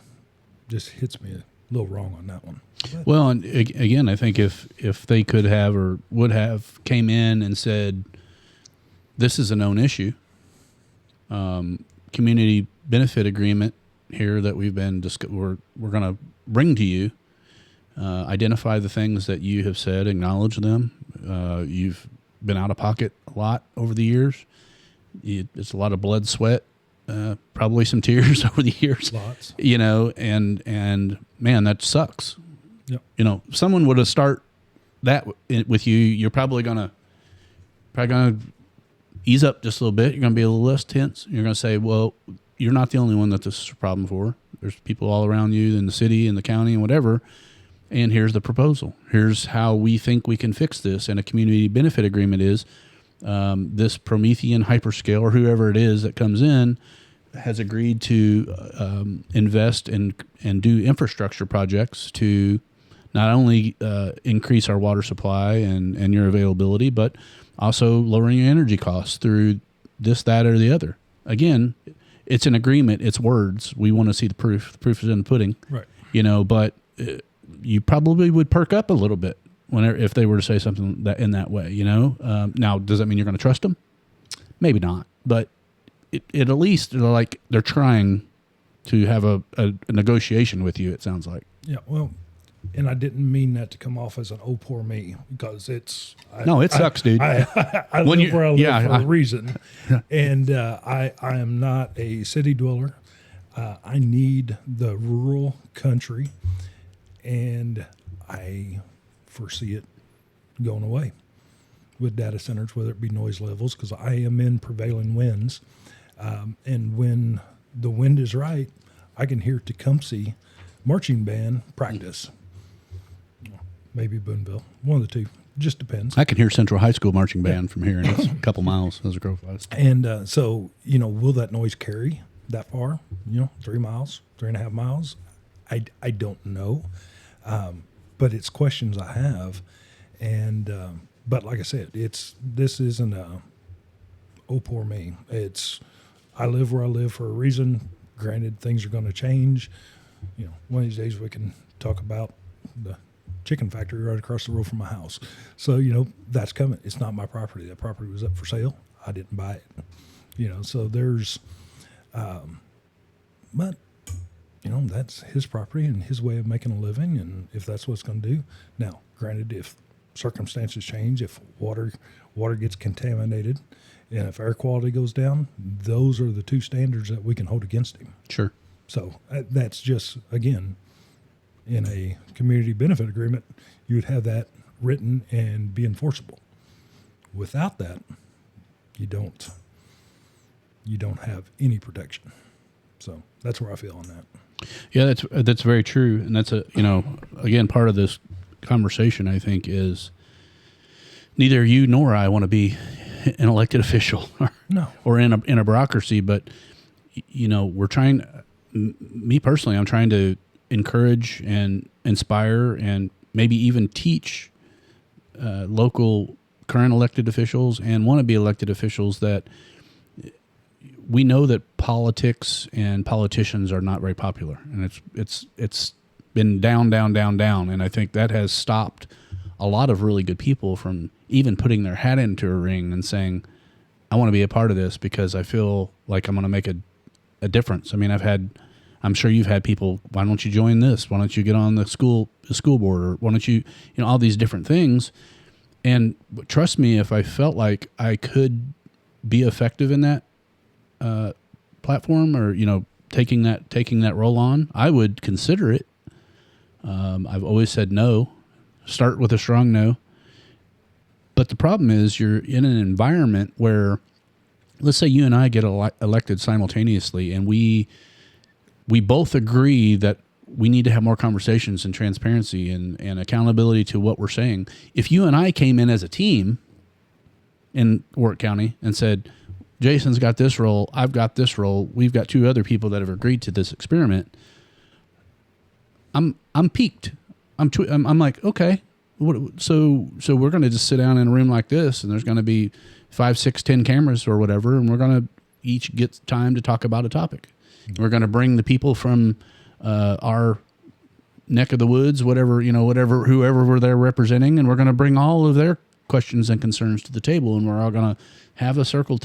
hits me a little wrong on that one. Well, and again, I think if they could have or would have came in and said, this is a known issue, community benefit agreement here that we're going to bring to you, identify the things that you have said, acknowledge them. You've been out of pocket a lot over the years. It's a lot of blood, sweat, probably some tears over the years. Lots. And man, that sucks. Yep. Someone would have start that with you. You're probably gonna ease up just a little bit. You're gonna be a little less tense. You're gonna say, well, you're not the only one that this is a problem for. There's people all around you in the city and the county and whatever. And here's the proposal. Here's how we think we can fix this. And a community benefit agreement is this Promethean hyperscale or whoever it is that comes in has agreed to invest and do infrastructure projects to not only increase our water supply and your availability, but also lowering your energy costs through this, that, or the other. Again, it's an agreement. It's words. We want to see the proof. The proof is in the pudding. Right. But you probably would perk up a little bit if they were to say something in that way. Now, does that mean you're going to trust them? Maybe not. But it at least they're trying to have a negotiation with you. It sounds like. Yeah. Well. And I didn't mean that to come off as an oh poor me, because it sucks, dude. I live where I live for a reason, and I am not a city dweller. I need the rural country, and I foresee it going away with data centers, whether it be noise levels, because I am in prevailing winds, and when the wind is right, I can hear Tecumseh marching band practice. Maybe Boonville, one of the two. just depends. I can hear Central High School marching band from here, and it's a couple miles as a crow flies. And so, will that noise carry that far? 3 miles, 3.5 miles? I don't know. But it's questions I have. And, but like I said, this isn't oh, poor me. I live where I live for a reason. Granted, things are going to change. One of these days we can talk about the chicken factory right across the road from my house. So, that's coming. It's not my property. That property was up for sale. I didn't buy it. So there's, but, that's his property and his way of making a living. And if that's what it's going to do. Now, granted, if circumstances change, if water gets contaminated, and if air quality goes down, those are the two standards that we can hold against him. Sure. So that's just, again, in a community benefit agreement, you would have that written and be enforceable. Without that, you don't have any protection. So that's where I feel on that. Yeah, that's very true, and that's again, part of this conversation, I think, is neither you nor I want to be an elected official or in a bureaucracy, but we're trying. Me personally, I'm trying to encourage and inspire and maybe even teach local current elected officials and wannabe elected officials that we know that politics and politicians are not very popular, and it's been down, and I think that has stopped a lot of really good people from even putting their hat into a ring and saying, I want to be a part of this because I feel like I'm going to make a difference. I mean, I'm sure you've had people, why don't you join this? Why don't you get on the school board? Or why don't you, all these different things. And trust me, if I felt like I could be effective in that platform or, taking that role on, I would consider it. I've always said no. Start with a strong no. But the problem is you're in an environment where, let's say you and I get elected simultaneously, and we both agree that we need to have more conversations and transparency and accountability to what we're saying. If you and I came in as a team in Warrick County and said, Jason's got this role, I've got this role, we've got 2 other people that have agreed to this experiment, I'm piqued. I'm like, okay, so we're going to just sit down in a room like this, and there's going to be 5, 6, 10 cameras or whatever, and we're going to each get time to talk about a topic. We're going to bring the people from our neck of the woods, whoever we're there representing, and we're going to bring all of their questions and concerns to the table, and we're all going to have a circle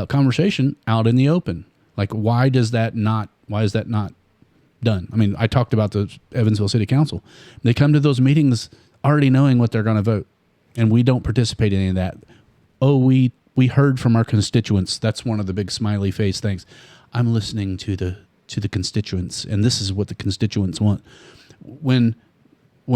conversation out in the open. Like, why is that not done? I mean, I talked about the Evansville City Council. They come to those meetings already knowing what they're going to vote, and we don't participate in any of that. Oh, we heard from our constituents. That's one of the big smiley face things. I'm listening to the constituents, and this is what the constituents want. When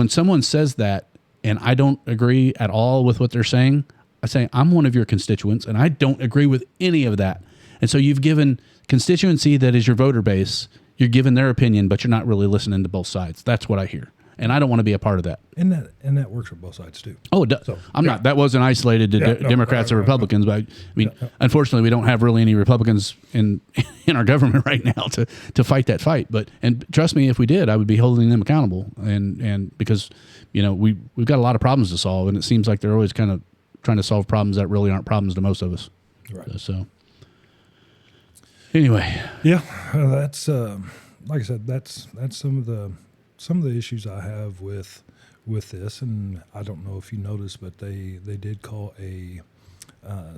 someone says that, and I don't agree at all with what they're saying, I say, I'm one of your constituents, and I don't agree with any of that. And so you've given constituency that is your voter base, you're giving their opinion, but you're not really listening to both sides. That's what I hear. And I don't want to be a part of that. And that works for both sides too. Oh, it does. So, not. That wasn't isolated to Democrats or Republicans, but I mean, unfortunately, we don't have really any Republicans in our government right now to fight that fight. And trust me, if we did, I would be holding them accountable. And because we've got a lot of problems to solve, and it seems like they're always kind of trying to solve problems that really aren't problems to most of us. Right. So anyway, yeah, that's like I said, that's some of the issues I have with this, and I don't know if you noticed, but they did call a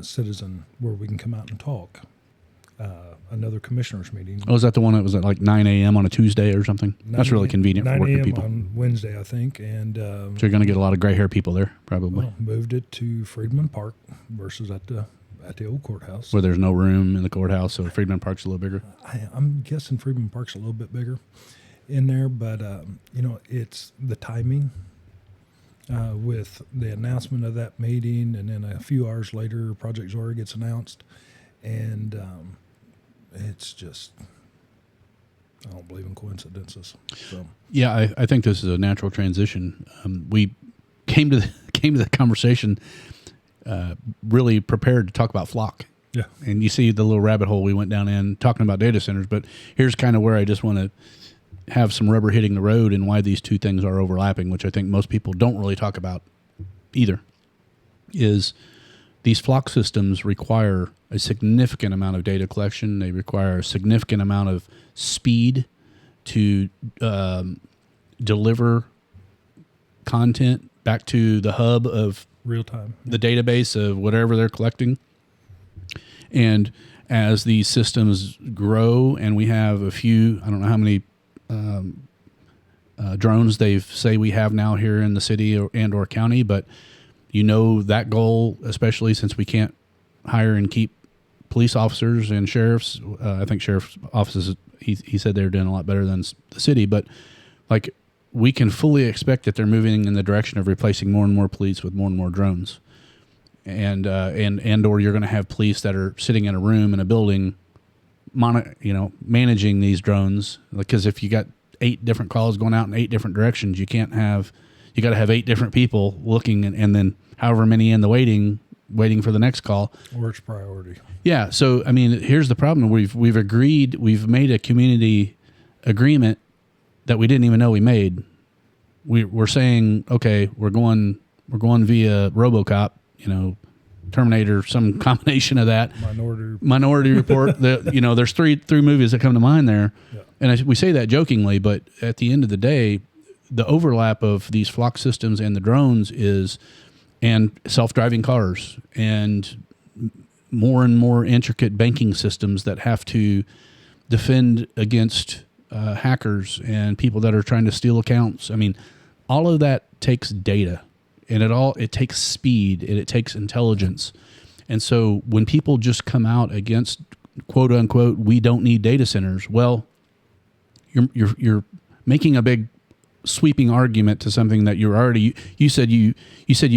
citizen where we can come out and talk. Another commissioners meeting. Oh, is that the one that was at like 9 a.m. on a Tuesday or something? That's really convenient for working people. 9 a.m. on Wednesday, I think. And so you're going to get a lot of gray hair people there, probably. Well, moved it to Freedman Park versus at the old courthouse. Where there's no room in the courthouse, so Freedman Park's a little bigger. I'm guessing Freedman Park's a little bit bigger in there, but it's the timing with the announcement of that meeting, and then a few hours later, Project Zora gets announced, and it's just, I don't believe in coincidences. So yeah, I think this is a natural transition. came to the conversation really prepared to talk about flock. Yeah. And you see the little rabbit hole we went down in talking about data centers, but here's kind of where I just want to have some rubber hitting the road and why these two things are overlapping, which I think most people don't really talk about either, is these flock systems require a significant amount of data collection. They require a significant amount of speed to deliver content back to the hub of Real time. the database of whatever they're collecting. And as these systems grow, and we have a few, I don't know how many drones they say we have now here in the city or county, but that goal, especially since we can't hire and keep police officers and sheriffs. I think sheriff's offices, he said they're doing a lot better than the city, but like we can fully expect that they're moving in the direction of replacing more and more police with more and more drones. And or you're going to have police that are sitting in a room in a building, managing these drones. Because if you got 8 different calls going out in 8 different directions, you got to have 8 different people looking, and then however many in the waiting for the next call. Or it's priority. Yeah. So I mean, here's the problem: we've agreed, we've made a community agreement that we didn't even know we made. We're saying, okay, we're going via RoboCop. Terminator, some combination of that. Minority Report. There's three movies that come to mind there, yeah. And we say that jokingly, but at the end of the day, the overlap of these flock systems and the drones and self-driving cars and more intricate banking systems that have to defend against hackers and people that are trying to steal accounts. I mean, all of that takes data. And it takes speed and it takes intelligence. And so when people just come out against quote unquote, we don't need data centers, well, you're making a big sweeping argument to something that you're already, you said you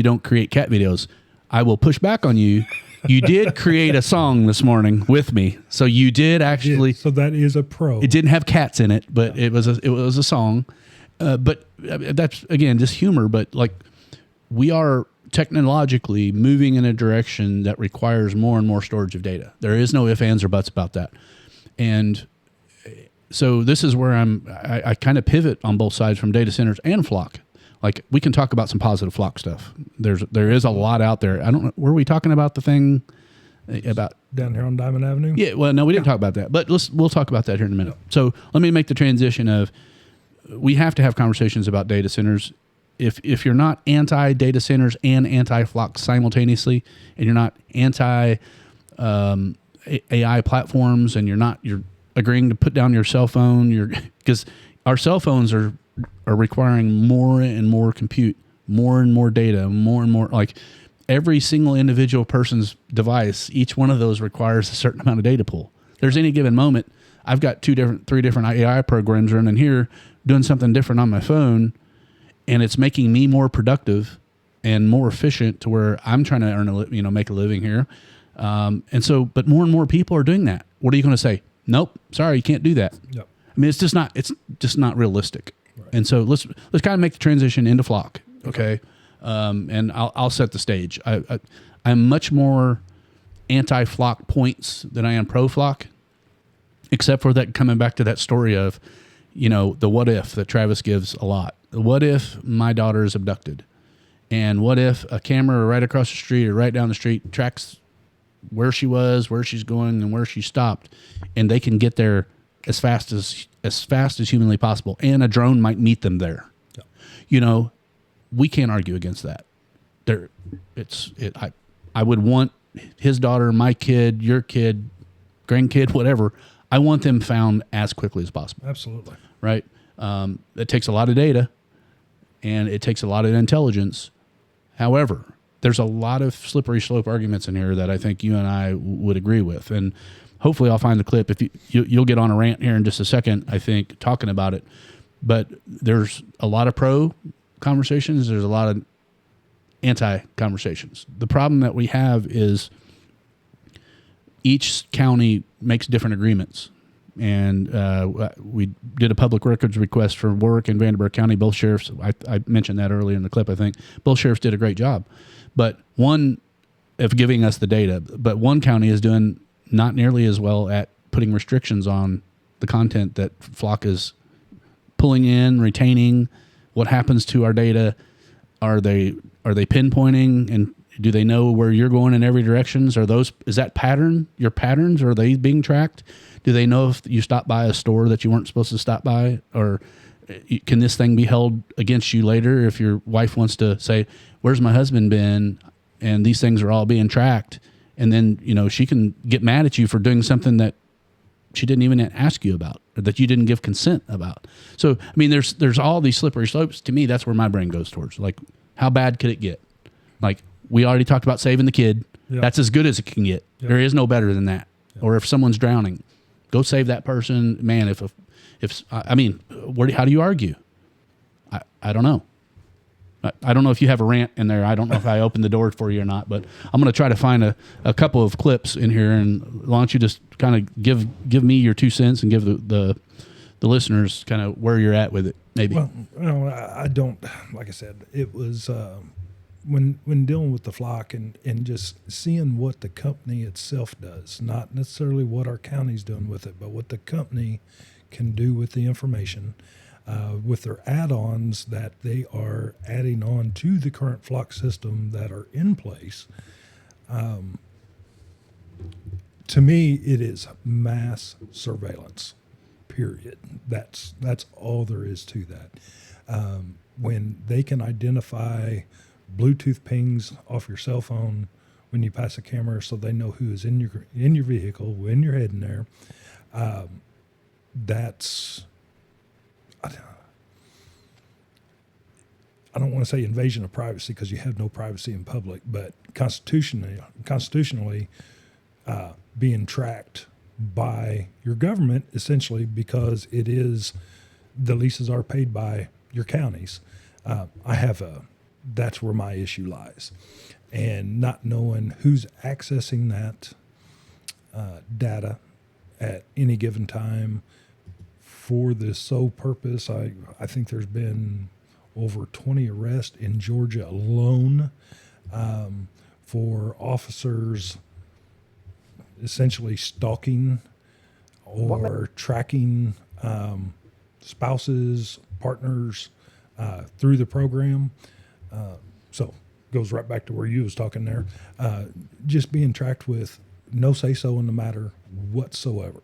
don't create cat videos. I will push back on you. You did create a song this morning with me. So you did actually. Yeah, so that is a pro. It didn't have cats in it, but it was a song. But that's again, just humor, but like, we are technologically moving in a direction that requires more and more storage of data. There is no ifs, ands, or buts about that. And so this is where I kind of pivot on both sides from data centers and flock. Like we can talk about some positive flock stuff. There is a lot out there. I don't know. Were we talking about the thing about down here on Diamond Avenue? Yeah. Well, no, we didn't talk about that, but we'll talk about that here in a minute. So let me make the on of, we have to have conversations about data centers. If you're not anti-data centers and anti-flock simultaneously, and you're not anti AI platforms, and you're agreeing to put down your cell phone, because our cell phones are requiring more and more compute, more and more data, more and more, like every single individual person's device, each one of those requires a certain amount of data pool. There's any given moment, I've got 3 different AI programs running here doing something different on my phone, and it's making me more productive and more efficient to where I'm trying to make a living here. And so, but more and more people are doing that. What are you going to say? Nope, sorry, you can't do that. Yep. I mean, it's just not realistic. Right. And so let's kind of make the transition into flock. Okay. And I'll set the stage. I'm much more anti-flock points than I am pro-flock, except for that, coming back to that story of, the what if that Travis gives a lot. What if my daughter is abducted? And what if a camera right across the street or right down the street tracks where she was, where she's going, and where she stopped, and they can get there as fast as humanly possible, and a drone might meet them there. Yeah. We can't argue against that. I would want his daughter, my kid, your kid, grandkid, whatever. I want them found as quickly as possible. Absolutely. Right? It takes a lot of data, and it takes a lot of intelligence. However, there's a lot of slippery slope arguments in here that I think you and I would agree with. And hopefully I'll find the clip. If you'll get on a rant here in just a second, I think, talking about it. But there's a lot of pro conversations. There's a lot of anti conversations. The problem that we have is each county makes different agreements. and we did a public records request for Warrick and Vanderburgh County. Both sheriffs, I mentioned that earlier in the clip, I think. Both sheriffs did a great job. But one, of giving us the data, but one county is doing not nearly as well at putting restrictions on the content that Flock is pulling in, retaining. What happens to our data? Are they pinpointing, and do they know where you're going in every directions? Is that pattern, your patterns, are they being tracked? Do they know if you stopped by a store that you weren't supposed to stop by? Or can this thing be held against you later if your wife wants to say, where's my husband been? And these things are all being tracked. And then, she can get mad at you for doing something that she didn't even ask you about, or that you didn't give consent about. So, I mean, there's all these slippery slopes. To me, that's where my brain goes towards. Like, how bad could it get? Like, we already talked about saving the kid. Yep. That's as good as it can get. Yep. There is no better than that. Yep. Or if someone's drowning, go save that person. Man, how do you argue? I don't know. I don't know if you have a rant in there. I don't know if I opened the door for you or not, but I'm going to try to find a couple of clips in here, and why don't you just kind of give me your 2 cents and give the listeners kind of where you're at with it, maybe. Well, I don't, like I said, it was when dealing with the Flock and just seeing what the company itself does, not necessarily what our county's doing with it, but what the company can do with the information. With their add-ons that they are adding on to the current Flock system that are in place, to me, it is mass surveillance, period. That's all there is to that. When they can identify Bluetooth pings off your cell phone when you pass a camera, so they know who is in your vehicle, when you're heading there, that's... I don't want to say invasion of privacy, because you have no privacy in public, but constitutionally being tracked by your government, essentially, because it is, the leases are paid by your counties. That's where my issue lies. And not knowing who's accessing that data at any given time for the sole purpose. I think there's been over 20 arrests in Georgia alone for officers essentially stalking or tracking spouses, partners through the program. So goes right back to where you was talking there. Just being tracked with no say-so in the matter whatsoever.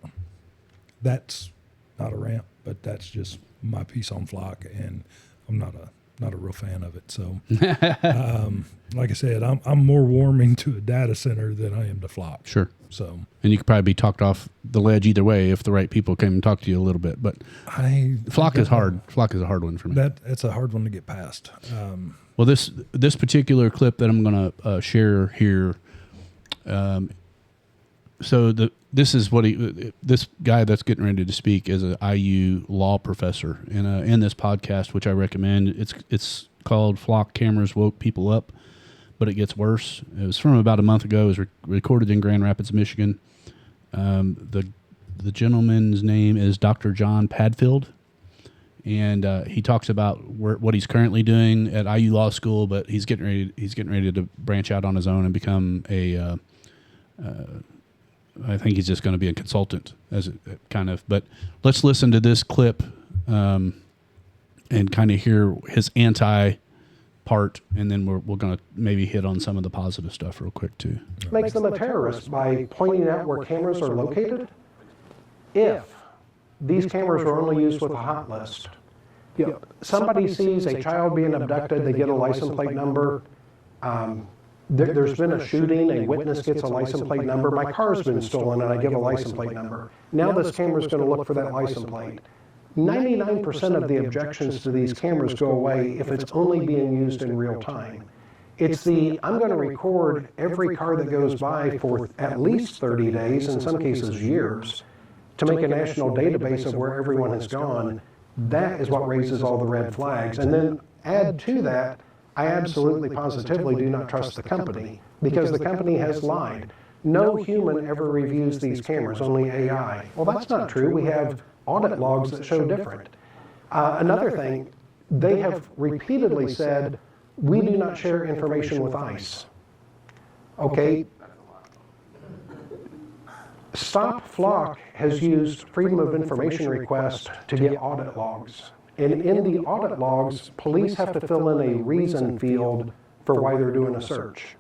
That's not a rant, but that's just my piece on Flock, and I'm not a real fan of it. So, like I said, I'm more warming to a data center than I am to Flock. Sure. So, and you could probably be talked off the ledge either way if the right people came and talk to you a little bit. But Flock is hard. Flock is a hard one for me. That's a hard one to get past. Well, this particular clip that I'm going to share here. So this guy that's getting ready to speak is an IU law professor, and in this podcast, which I recommend, it's called "Flock Cameras Woke People Up," but it gets worse. It was from about a month ago. It was recorded in Grand Rapids, Michigan. The gentleman's name is Dr. John Padfield, and he talks about what he's currently doing at IU Law School, but he's getting ready to branch out on his own and become a I think he's just going to be a consultant but let's listen to this clip and kind of hear his anti part, and then we're going to maybe hit on some of the positive stuff real quick too. Makes them a terrorist by pointing out where cameras are located. If these cameras were only used with a hot list, somebody sees a child being abducted, they get a license plate number. There's been a shooting, a witness gets a license plate number, my car's been stolen and I give a license plate number. Now this camera's going to look for that license plate. 99% of the objections to these cameras go away if it's only being used in real time. It's I'm going to record every car that goes by for at least 30 days, in some cases years, to make a national database of where everyone has gone. That is what raises all the red flags. And then add to that, I absolutely positively do not trust the company, because the company has lied. no human ever reviews these cameras, only AI. Well, that's not true. We have audit logs that show different. Another thing, they have repeatedly said, we do not share information with ICE. Okay. Stop Flock has used Freedom of Information request to get audit logs. And in the audit logs, police have to fill in a reason field for why they're doing a search.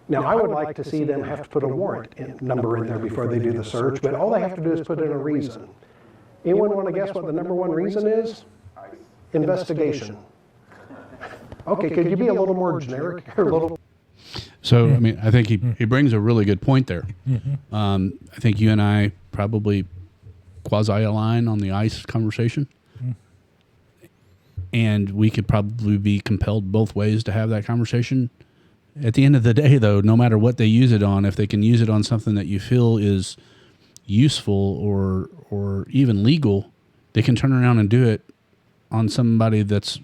Now, I would like to see them have to put a warrant number in there before they do the search, but all they have to do is put in a reason. Anyone want to guess what the number one reason is? Investigation. Okay, could you be a little more generic or a little? So, I mean, I think he brings a really good point there. I think you and I probably quasi-align on the ICE conversation. And we could probably be compelled both ways to have that conversation. At the end of the day, though, no matter what they use it on, if they can use it on something that you feel is useful or even legal, they can turn around and do it on somebody that's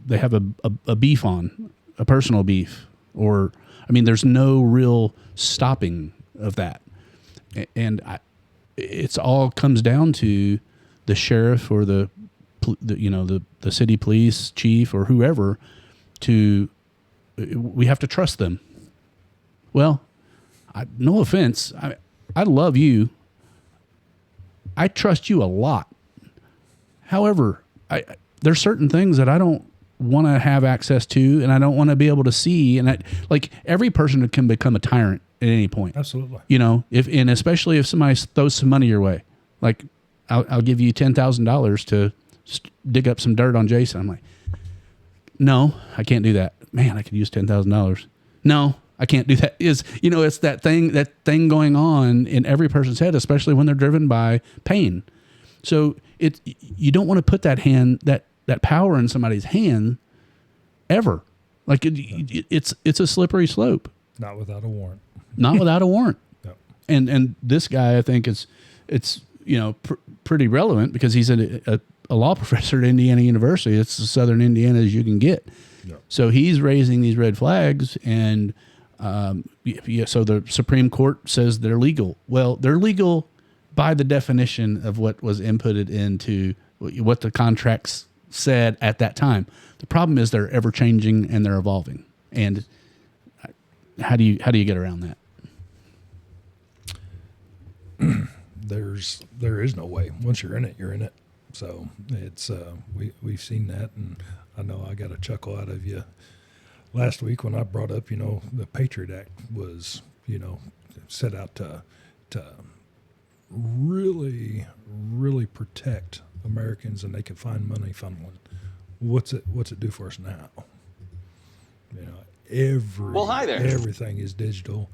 they have a beef on, a personal beef. Or, I mean, there's no real stopping of that. And it's all comes down to the sheriff or the city police chief or whoever we have to trust them. Well, no offense. I love you. I trust you a lot. However, there's certain things that I don't want to have access to and I don't want to be able to see. And like every person can become a tyrant at any point. Absolutely. You know, and especially if somebody throws some money your way, like I'll give you $10,000 to dig up some dirt on Jason. I'm like, no, I can't do that. Man, I could use $10,000. No, I can't do that. It's that thing going on in every person's head, especially when they're driven by pain. So you don't want to put that power in somebody's hand ever. Like it's a slippery slope. Not without a warrant. Not without a warrant. No. And this guy, I think it's pretty relevant because he's a law professor at Indiana University. It's as Southern Indiana as you can get. Yep. So he's raising these red flags, and so the Supreme Court says they're legal. Well, they're legal by the definition of what was inputted into what the contracts said at that time. The problem is they're ever changing and they're evolving. And how do you get around that? There is no way. Once you're in it, you're in it. So it's we've seen that, and I know I got a chuckle out of you last week when I brought up, the Patriot Act was, set out to really, really protect Americans, and they could find money funneling. What's it do for us now? Hi there. Everything is digital,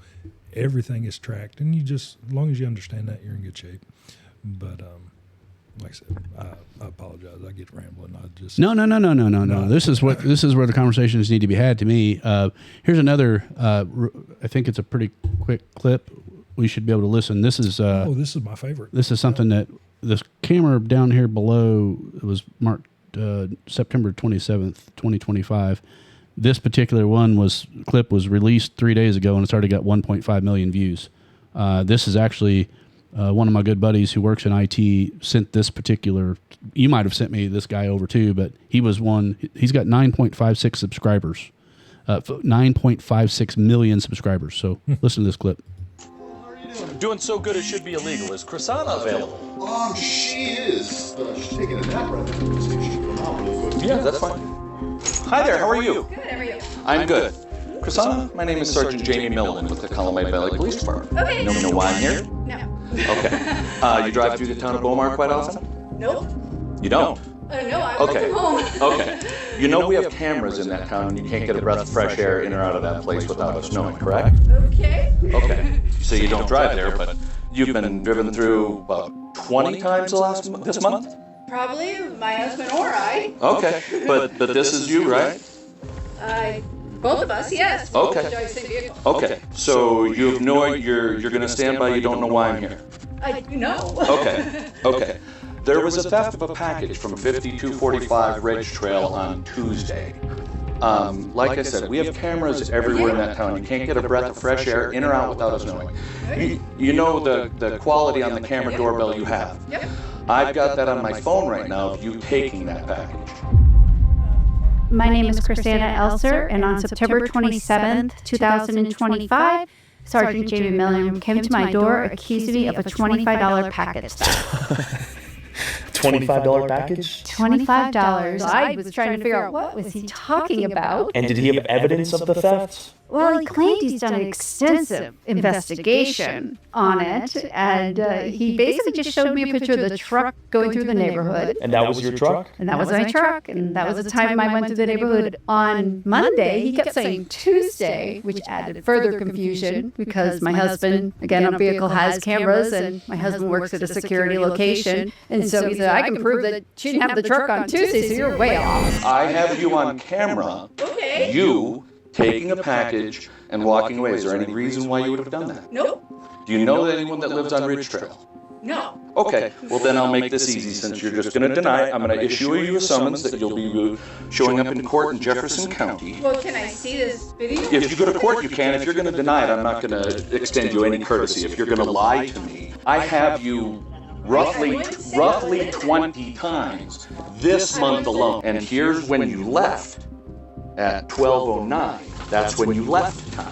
everything is tracked, and as long as you understand that, you're in good shape. But like I said, I apologize. I get rambling. No. This is where the conversations need to be had. To me, here's another. I think it's a pretty quick clip. We should be able to listen. This is. This is my favorite. This is something that this camera down here below was marked September 27th, 2025. This particular clip was released 3 days ago, and it's already got 1.5 million views. This is actually one of my good buddies who works in IT sent this particular. You might have sent me this guy over too, but he was one. He's got 9.56 subscribers, 9.56 million subscribers. So listen to this clip. Doing so good it should be illegal. Is Croissant available? She is. She's taking a nap right now. Yeah, that's fine. Hi there, how are you? Good, how are you? I'm good. Croissant, my name is Sergeant Jamie Milliman with the Calumet Valley Police Department. Okay. You know why I'm here? No. Okay. You drive through the town of Beaumont quite often? Nope. You don't? No, I work Okay. from home. Okay. You know we have cameras in that town and you can't get a breath of fresh air in or out of that place without us knowing, correct? Okay. Okay. So you don't drive there, but you've been driven through about 20 times this month? Probably my husband or I. Okay. But this is you, right? Both of us, yes. Okay. Drive the same vehicle. Okay. So you know you're going to stand by, you don't know why I'm here? I know. Okay. There was a theft of a package from 5245 Ridge Trail on Tuesday. Like I said, we have cameras everywhere in that town. You can't get a breath of fresh air in or out without us knowing. You know the quality on the camera doorbell you have. Yep. I've got that on my phone right now of you taking that package. My name is Christina Elser, and on September 27th, 2025, Sergeant Jamie Milliam came to my door accusing me of a $25 package theft. $25 package? $25. I was trying to figure out what was he talking about. And did he have evidence of the theft? Well, he claimed he's done an extensive investigation on it, and he basically just showed me a picture of the truck going through the neighborhood. And that was your truck? And that was my truck, and that was the time I went through the neighborhood on Monday. He kept saying Tuesday, which added further confusion because my husband, again, our vehicle has cameras, and my husband works at a security location. And so he said, I can prove that she didn't have the truck on Tuesday, so you're way off. I have you on camera. Okay. You taking a package and walking away. Is there any reason why you would have done that? Nope. Do you know anyone that lives on Ridge Trail? No. Okay, well then I'll make this easy since you're just going to deny it. I'm going to issue you a summons that you'll be showing up in court in Jefferson County. Well, can I see this video? If you go to court, you can. If you're going to deny it, I'm not going to extend you any courtesy. If you're going to lie to me, I have you roughly 20 times this month alone. And here's when you left at 12:09. That's when you left town.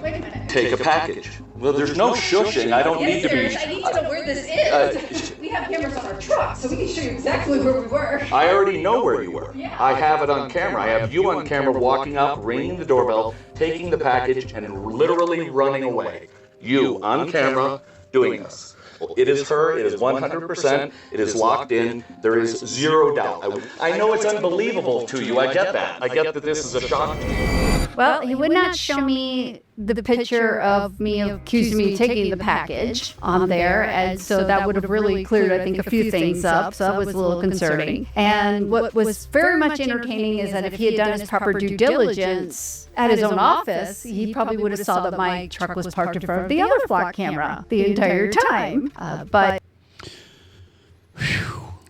Wait a minute. Take a package. Well, there's no shushing. I don't need to be. I need to know where this is. We have cameras on our truck, so we can show you exactly where we were. I already know where you were. Yeah. I have it on camera. I have you on camera walking up, ringing the doorbell, taking the package, and literally running away. You on camera doing this. It is her. It is 100%. It is locked in. There is zero doubt. I know it's unbelievable to you. I get that. I get that this is a shock to you. Well, he would not show me the picture of me accusing me of taking the package on there, and so that would have really cleared, I think, a few things up, so that was a little concerning. And what was very much entertaining is that if he had done his proper due diligence at his own office, he probably would have saw that my truck was parked in front of the other flock camera the entire time. But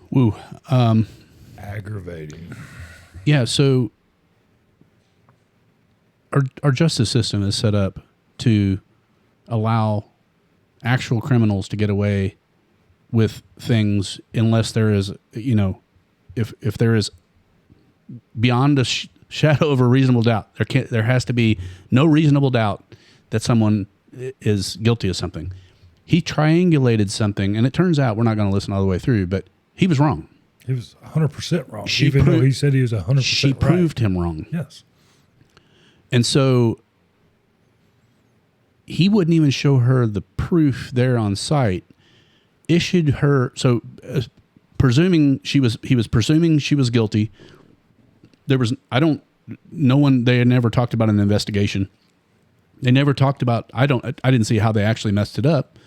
Woo. Aggravating. Yeah, so our justice system is set up to allow actual criminals to get away with things unless there is, if there is beyond a shadow of a reasonable doubt. There has to be no reasonable doubt that someone is guilty of something. He triangulated something, and it turns out we're not going to listen all the way through, but he was wrong. He was 100% wrong, even though he said he was 100% She proved him wrong. Yes. And so he wouldn't even show her the proof there on site. Issued her, so presuming he was presuming she was guilty. There was, they had never talked about an investigation. They never talked about, I didn't see how they actually messed it up.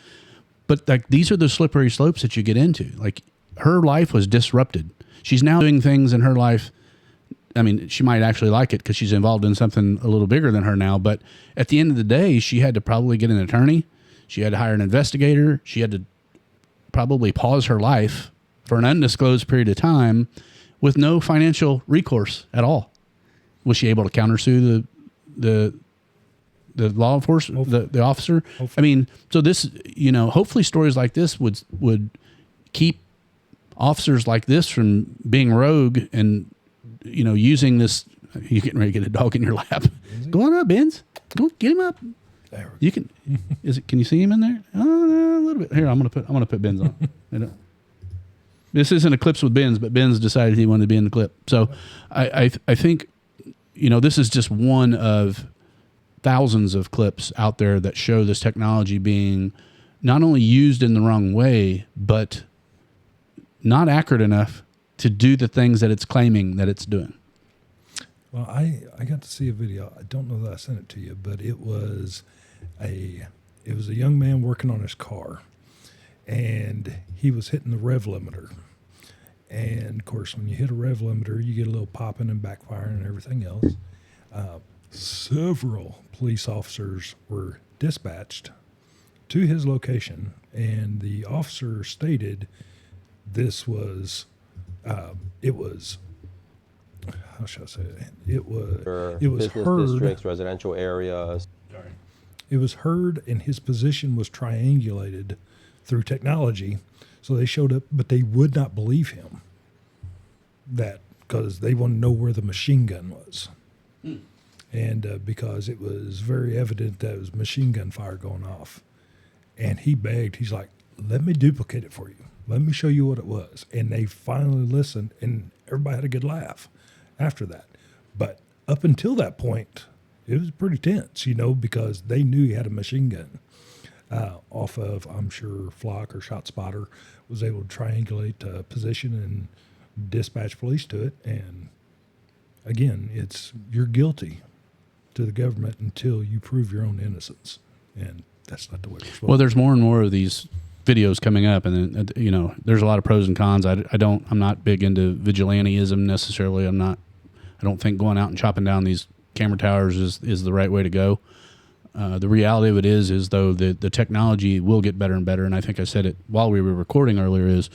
But like, these are the slippery slopes that you get into. Like, her life was disrupted. She's now doing things in her life. I mean, she might actually like it because she's involved in something a little bigger than her now. But at the end of the day, she had to probably get an attorney. She had to hire an investigator. She had to probably pause her life for an undisclosed period of time with no financial recourse at all. Was she able to countersue the law enforcement, the officer? Hopefully. I mean, so this, hopefully stories like this would keep officers like this from being rogue and, using this. You're getting ready to get a dog in your lap. Go on up, Benz. Go get him up. You can. Can you see him in there? Oh, no, a little bit. Here, I'm gonna put Benz on. This isn't a clips with Benz, but Benz decided he wanted to be in the clip. So I think, this is just one of thousands of clips out there that show this technology being not only used in the wrong way, but not accurate enough to do the things that it's claiming that it's doing. Well, I got to see a video. I don't know that I sent it to you, but it was a young man working on his car, and he was hitting the rev limiter. And of course, when you hit a rev limiter, you get a little popping and backfiring and everything else. Several police officers were dispatched to his location, and the officer stated this was, it was how should I say it? It was business heard. districts, residential areas. It was heard, and his position was triangulated through technology. So they showed up, but they would not believe him. That because they want to know where the machine gun was, and because it was very evident that it was machine gun fire going off, and he begged. He's like, "Let me duplicate it for you. Let me show you what it was." And they finally listened, and everybody had a good laugh after that. But up until that point, it was pretty tense, because they knew he had a machine gun. Off of, I'm sure, Flock or Shot Spotter was able to triangulate position and dispatch police to it. And again, you're guilty to the government until you prove your own innocence. And that's not the way we're supposed to. Well, there's more and more of these videos coming up, and then, there's a lot of pros and cons. I'm not big into vigilanteism necessarily. I don't think going out and chopping down these camera towers is the right way to go. The reality of it is though the technology will get better and better. And I think I said it while we were recording earlier is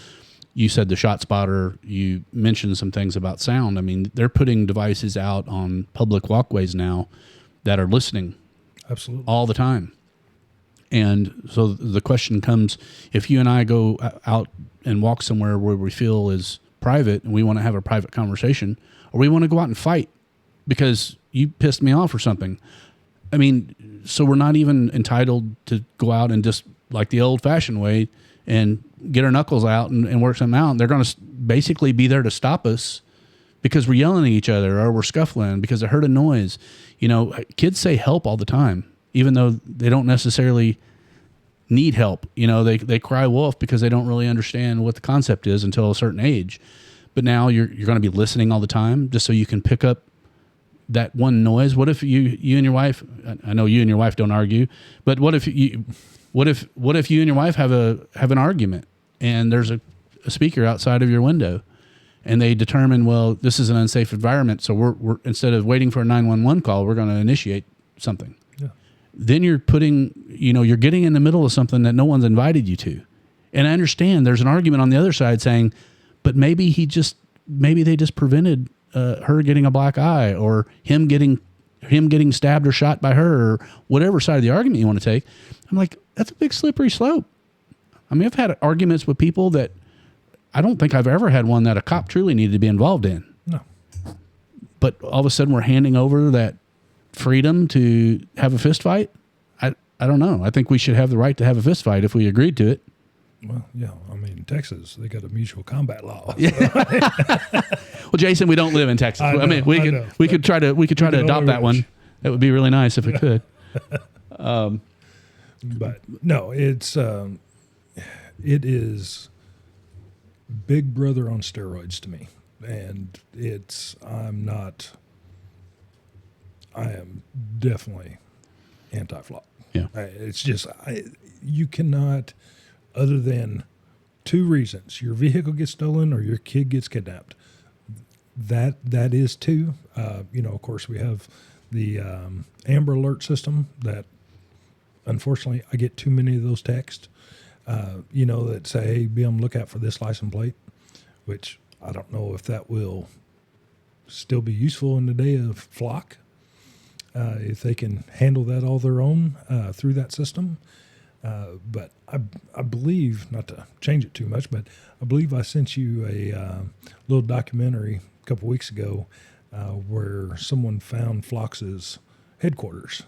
you said the Shot Spotter, you mentioned some things about sound. I mean, they're putting devices out on public walkways now that are listening absolutely all the time. And so the question comes, if you and I go out and walk somewhere where we feel is private and we want to have a private conversation, or we want to go out and fight because you pissed me off or something. I mean, so we're not even entitled to go out and just like the old fashioned way and get our knuckles out and work something out. And they're going to basically be there to stop us because we're yelling at each other or we're scuffling because they heard a noise. Kids say help all the time, even though they don't necessarily need help. They cry wolf because they don't really understand what the concept is until a certain age. But now you're going to be listening all the time just so you can pick up that one noise. What if you and your wife, I know you and your wife don't argue, but what if you and your wife have an argument and there's a speaker outside of your window and they determine, well, this is an unsafe environment. So we're instead of waiting for a 911 call, we're going to initiate something. Yeah. Then you're you're getting in the middle of something that no one's invited you to. And I understand there's an argument on the other side saying, but maybe they just prevented her getting a black eye or him getting stabbed or shot by her or whatever side of the argument you want to take. I'm like, that's a big slippery slope. I mean, I've had arguments with people that I don't think I've ever had one that a cop truly needed to be involved in. No. But all of a sudden we're handing over that freedom to have a fist fight. I don't know. I think we should have the right to have a fist fight if we agreed to it. Well, yeah. I mean, Texas, they got a mutual combat law. Yeah. Well, Jason, we don't live in Texas. We could try to adopt that one. That would be really nice if we could. But no, it is Big Brother on steroids to me, and I am definitely anti-flock. Yeah, it's just you cannot. Other than two reasons: your vehicle gets stolen or your kid gets kidnapped. That is two. Of course, we have the Amber Alert system that, unfortunately, I get too many of those texts. That say, "Hey, be on the lookout for this license plate," which I don't know if that will still be useful in the day of flock. If they can handle that all their own through that system. But I believe, not to change it too much, but I believe I sent you a little documentary a couple weeks ago where someone found Flox's headquarters.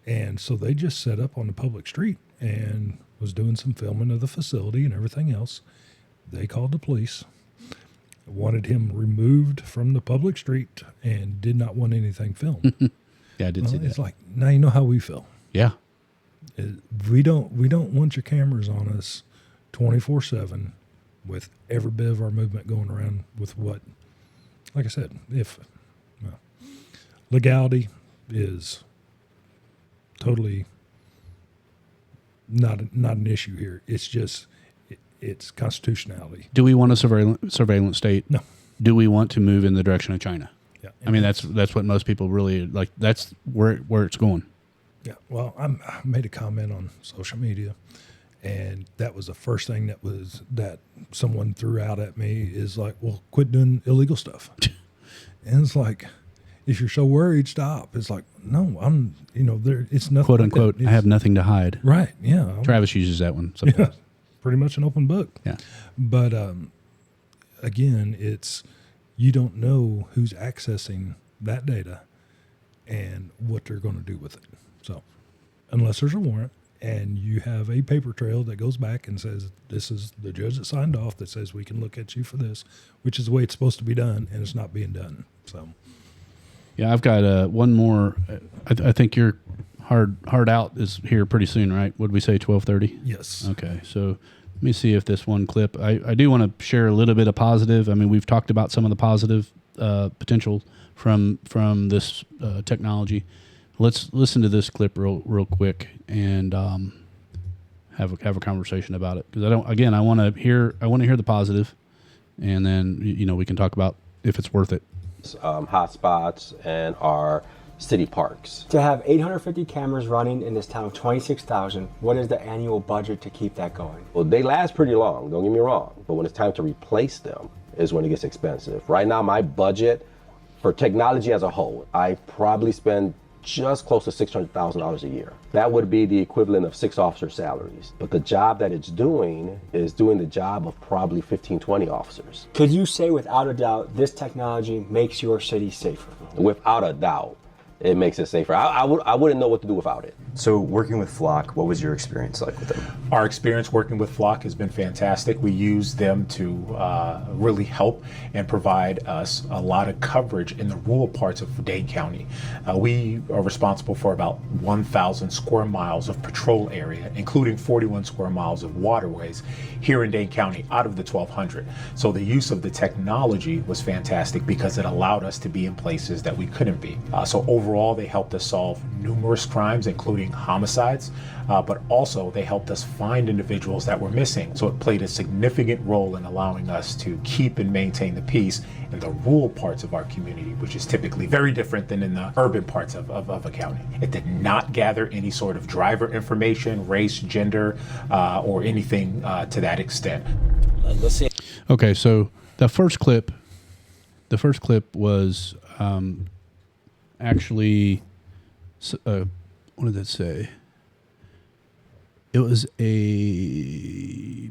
And so they just set up on the public street and was doing some filming of the facility and everything else. They called the police, wanted him removed from the public street, and did not want anything filmed. Yeah, I did see that. It's like, now you know how we feel. Yeah. We don't want your cameras on us 24/7 with every bit of our movement going around with what, like I said, legality is totally not an issue here. It's just it's constitutionality. Do we want a surveillance state? No. Do we want to move in the direction of China? Yeah. I mean, that's what most people really like. That's where it's going. Yeah. Well, I made a comment on social media, and that was the first thing that someone threw out at me is like, well, quit doing illegal stuff. And it's like, if you're so worried, stop. It's like, no, I'm, there. It's nothing. Quote unquote, I have nothing to hide. Right. Yeah. Travis uses that one sometimes. Yeah, pretty much an open book. Yeah. But again, it's, you don't know who's accessing that data and what they're going to do with it. So unless there's a warrant and you have a paper trail that goes back and says, this is the judge that signed off that says we can look at you for this, which is the way it's supposed to be done, and it's not being done. So. Yeah, I've got one more. I think your hard out is here pretty soon, right? Would we say 12:30? Yes. Okay, so let me see if this one clip. I do want to share a little bit of positive. I mean, we've talked about some of the positive potential from this technology. Let's listen to this clip real quick and have a conversation about it, because I want to hear the positive, and then we can talk about if it's worth it. Hotspots and our city parks. To have 850 cameras running in this town of 26,000, what is the annual budget to keep that going? Well, they last pretty long, don't get me wrong, but when it's time to replace them is when it gets expensive. Right now, my budget for technology as a whole, I probably spend just close to $600,000 a year. That would be the equivalent of 6 officer salaries. But the job that it's doing is doing the job of probably 15, 20 officers. Could you say without a doubt this technology makes your city safer? Without a doubt, it makes it safer. I wouldn't know what to do without it. So working with Flock, what was your experience like with them? Our experience working with Flock has been fantastic. We use them to really help and provide us a lot of coverage in the rural parts of Dane County. We are responsible for about 1,000 square miles of patrol area, including 41 square miles of waterways here in Dane County out of the 1,200. So the use of the technology was fantastic because it allowed us to be in places that we couldn't be. So overall, they helped us solve numerous crimes, including homicides, but also they helped us find individuals that were missing. So it played a significant role in allowing us to keep and maintain the peace in the rural parts of our community, which is typically very different than in the urban parts of a county. It did not gather any sort of driver information, race, gender, or anything to that extent. Let's see. Okay, so the first clip was actually, what did it say? It was a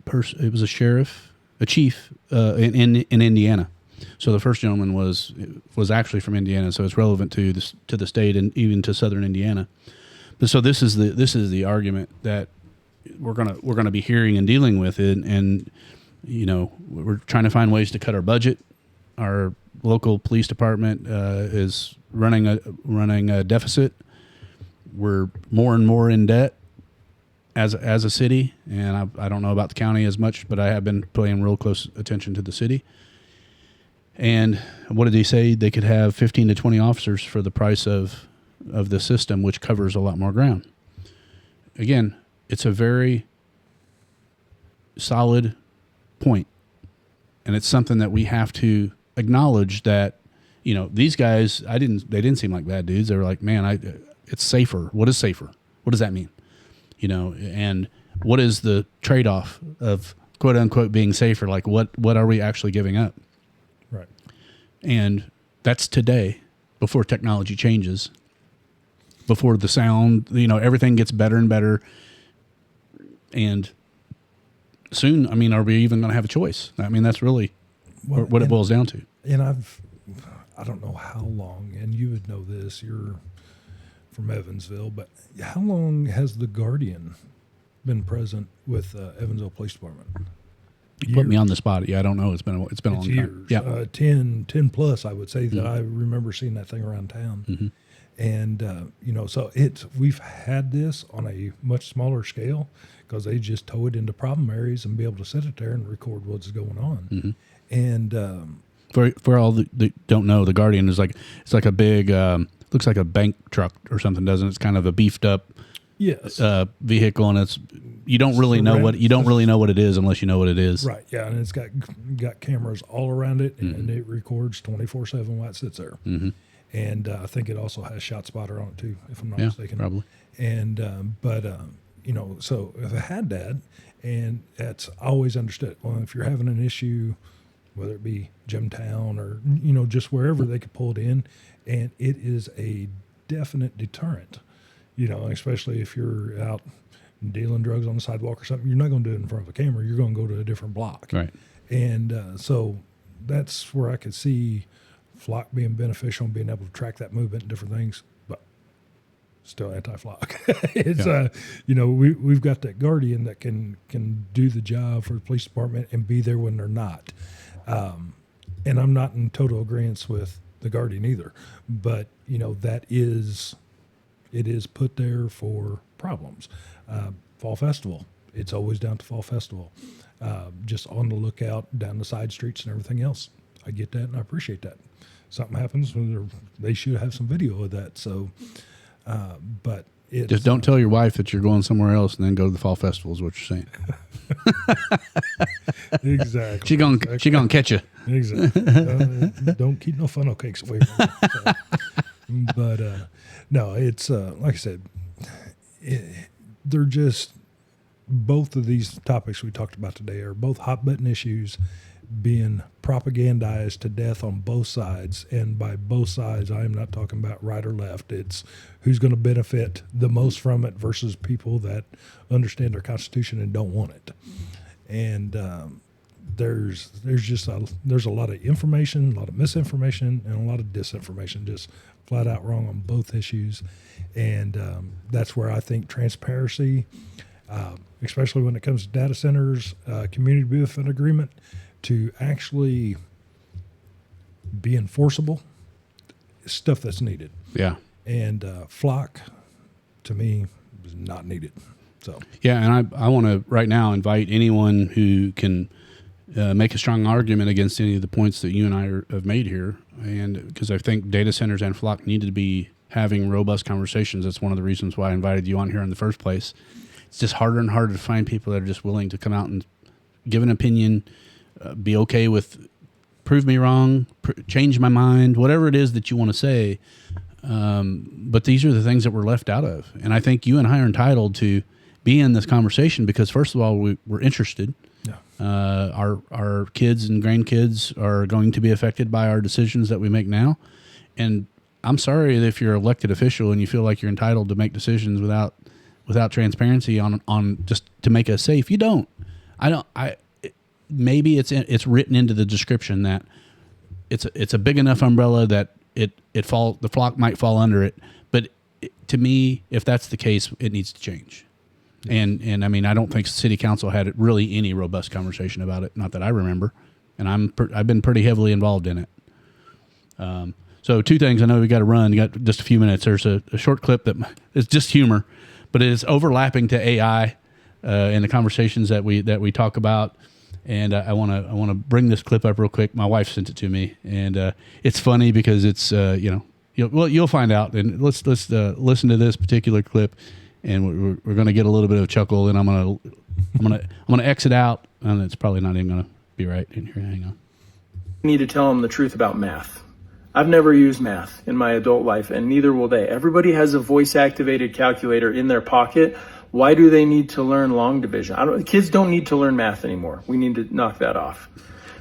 sheriff, a chief in Indiana. So the first gentleman was actually from Indiana, so it's relevant to the state and even to southern Indiana. But so this is the argument that we're gonna be hearing and dealing with it, and we're trying to find ways to cut our budget. Our local police department is running a deficit. We're more and more in debt as a city, and I don't know about the county as much, but I have been paying real close attention to the city. And what did he say? They could have 15 to 20 officers for the price of the system, which covers a lot more ground. Again, it's a very solid point, and it's something that we have to acknowledge that, these guys, they didn't seem like bad dudes. They were like, man, it's safer. What is safer? What does that mean? And what is the trade-off of quote unquote being safer? Like what are we actually giving up? Right. And that's today, before technology changes, before the sound, everything gets better and better. And soon, are we even going to have a choice? That's really what it boils down to. And I don't know how long, and you would know this, you're from Evansville, but how long has the Guardian been present with Evansville Police Department? You put me on the spot. Yeah, I don't know. It's been a long years. time. Yeah, 10 plus, I would say, that I remember seeing that thing around town. Mm-hmm. And so we've had this on a much smaller scale because they just tow it into problem areas and be able to sit it there and record what's going on. Mm-hmm. And for all that don't know, the Guardian is it's like a big looks like a bank truck or something, doesn't it? It's kind of a beefed up vehicle, and you don't really know what it is unless you know what it is. Right. Yeah, and it's got cameras all around it, and it records 24/7 while it sits there. Mm-hmm. And I think it also has ShotSpotter on it too, if I'm not mistaken. Probably. And so if I had that, and that's always understood. Well, if you're having an issue whether it be Gemtown or, just wherever they could pull it in. And it is a definite deterrent, especially if you're out dealing drugs on the sidewalk or something. You're not going to do it in front of a camera. You're going to go to a different block. Right. And so that's where I could see flock being beneficial and being able to track that movement and different things, but still anti-flock. It's we've got that guardian that can do the job for the police department and be there when they're not. And I'm not in total agreement with the guardian either, but it is put there for problems. Fall Festival, it's always down to Fall Festival. Just on the lookout down the side streets and everything else. I get that and I appreciate that. Something happens, they should have some video of that. So, but it's, just don't tell your wife that you're going somewhere else and then go to the Fall Festival is what you're saying. Exactly. She gonna catch you. Exactly. Don't keep no funnel cakes away from me. So, but no, it's like I said, they're just, both of these topics we talked about today are both hot button issues being propagandized to death on both sides. And by both sides, I am not talking about right or left. It's who's going to benefit the most from it versus people that understand our Constitution and don't want it. And there's a lot of information, a lot of misinformation, and a lot of disinformation, just flat out wrong on both issues. And that's where I think transparency, especially when it comes to data centers, community benefit agreement, to actually be enforceable, is stuff that's needed. Yeah. And flock, to me, is not needed. So yeah, and I want to right now invite anyone who can make a strong argument against any of the points that you and I have made here, and because I think data centers and flock need to be having robust conversations. That's one of the reasons why I invited you on here in the first place. It's just harder and harder to find people that are just willing to come out and give an opinion, be okay with prove me wrong, change my mind, whatever it is that you want to say. But these are the things that we're left out of. And I think you and I are entitled to be in this conversation because, first of all, we're interested. Yeah. Our kids and grandkids are going to be affected by our decisions that we make now. And I'm sorry if you're an elected official and you feel like you're entitled to make decisions without transparency on just to make us safe. You don't. Maybe it's written into the description that it's a big enough umbrella that the flock might fall under it. But to me, if that's the case, it needs to change. And I mean, I don't think city council had really any robust conversation about it. Not that I remember. And I've been pretty heavily involved in it. So two things. I know we got to run. You got just a few minutes. There's a short clip that is just humor, but it is overlapping to AI in the conversations that we talk about. And I want to bring this clip up real quick. My wife sent it to me, and it's funny because it's you'll find out. And let's listen to this particular clip, and we're going to get a little bit of a chuckle. And I'm gonna exit out, and it's probably not even going to be right in here. Hang on. I need to tell them the truth about math. I've never used math in my adult life, and neither will they. Everybody has a voice-activated calculator in their pocket. Why do they need to learn long division? Kids don't need to learn math anymore. We need to knock that off.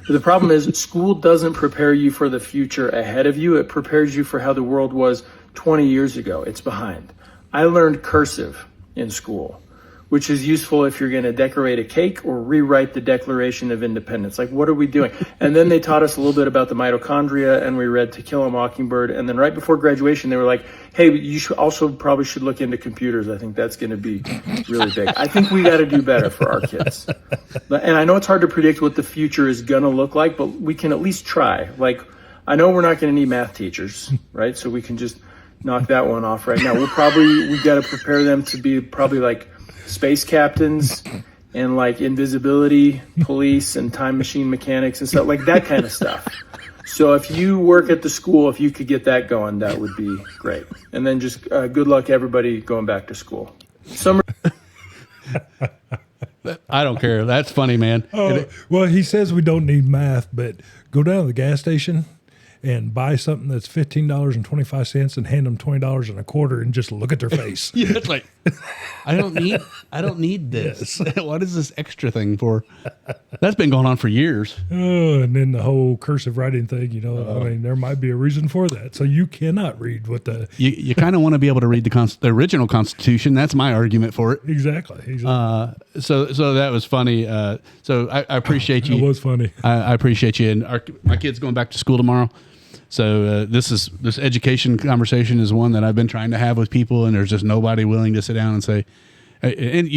But the problem is school doesn't prepare you for the future ahead of you. It prepares you for how the world was 20 years ago. It's behind. I learned cursive in school, which is useful if you're going to decorate a cake or rewrite the Declaration of Independence. Like, what are we doing? And then they taught us a little bit about the mitochondria, and we read To Kill a Mockingbird. And then right before graduation, they were like, hey, you probably should look into computers. I think that's going to be really big. I think we got to do better for our kids. And I know it's hard to predict what the future is going to look like, but we can at least try. Like, I know we're not going to need math teachers, right? So we can just knock that one off right now. We got to prepare them to be probably like space captains and like invisibility police and time machine mechanics and stuff like that kind of stuff. So if you work at the school, if you could get that going, that would be great. And then just good luck everybody going back to school. I don't care. That's funny, man. Well, he says we don't need math, but go down to the gas station and buy something that's $15.25 and hand them $20.25 and just look at their face. Yeah, it's like, I don't need this. Yes. What is this extra thing for? That's been going on for years. Oh, and then the whole cursive writing thing, I mean, there might be a reason for that. So you cannot read what the... You kind of want to be able to read the original Constitution. That's my argument for it. Exactly. So that was funny. So I appreciate you. It was funny. I appreciate you. And my kid's going back to school tomorrow. So this education conversation is one that I've been trying to have with people, and there's just nobody willing to sit down and say, and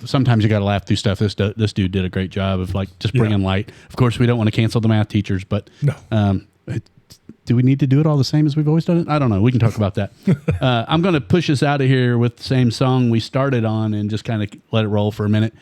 sometimes you got to laugh through stuff. This dude did a great job of like just bringing light. Of course, we don't want to cancel the math teachers, but no. Do we need to do it all the same as we've always done it? I don't know. We can talk about that. I'm going to push us out of here with the same song we started on and just kind of let it roll for a minute.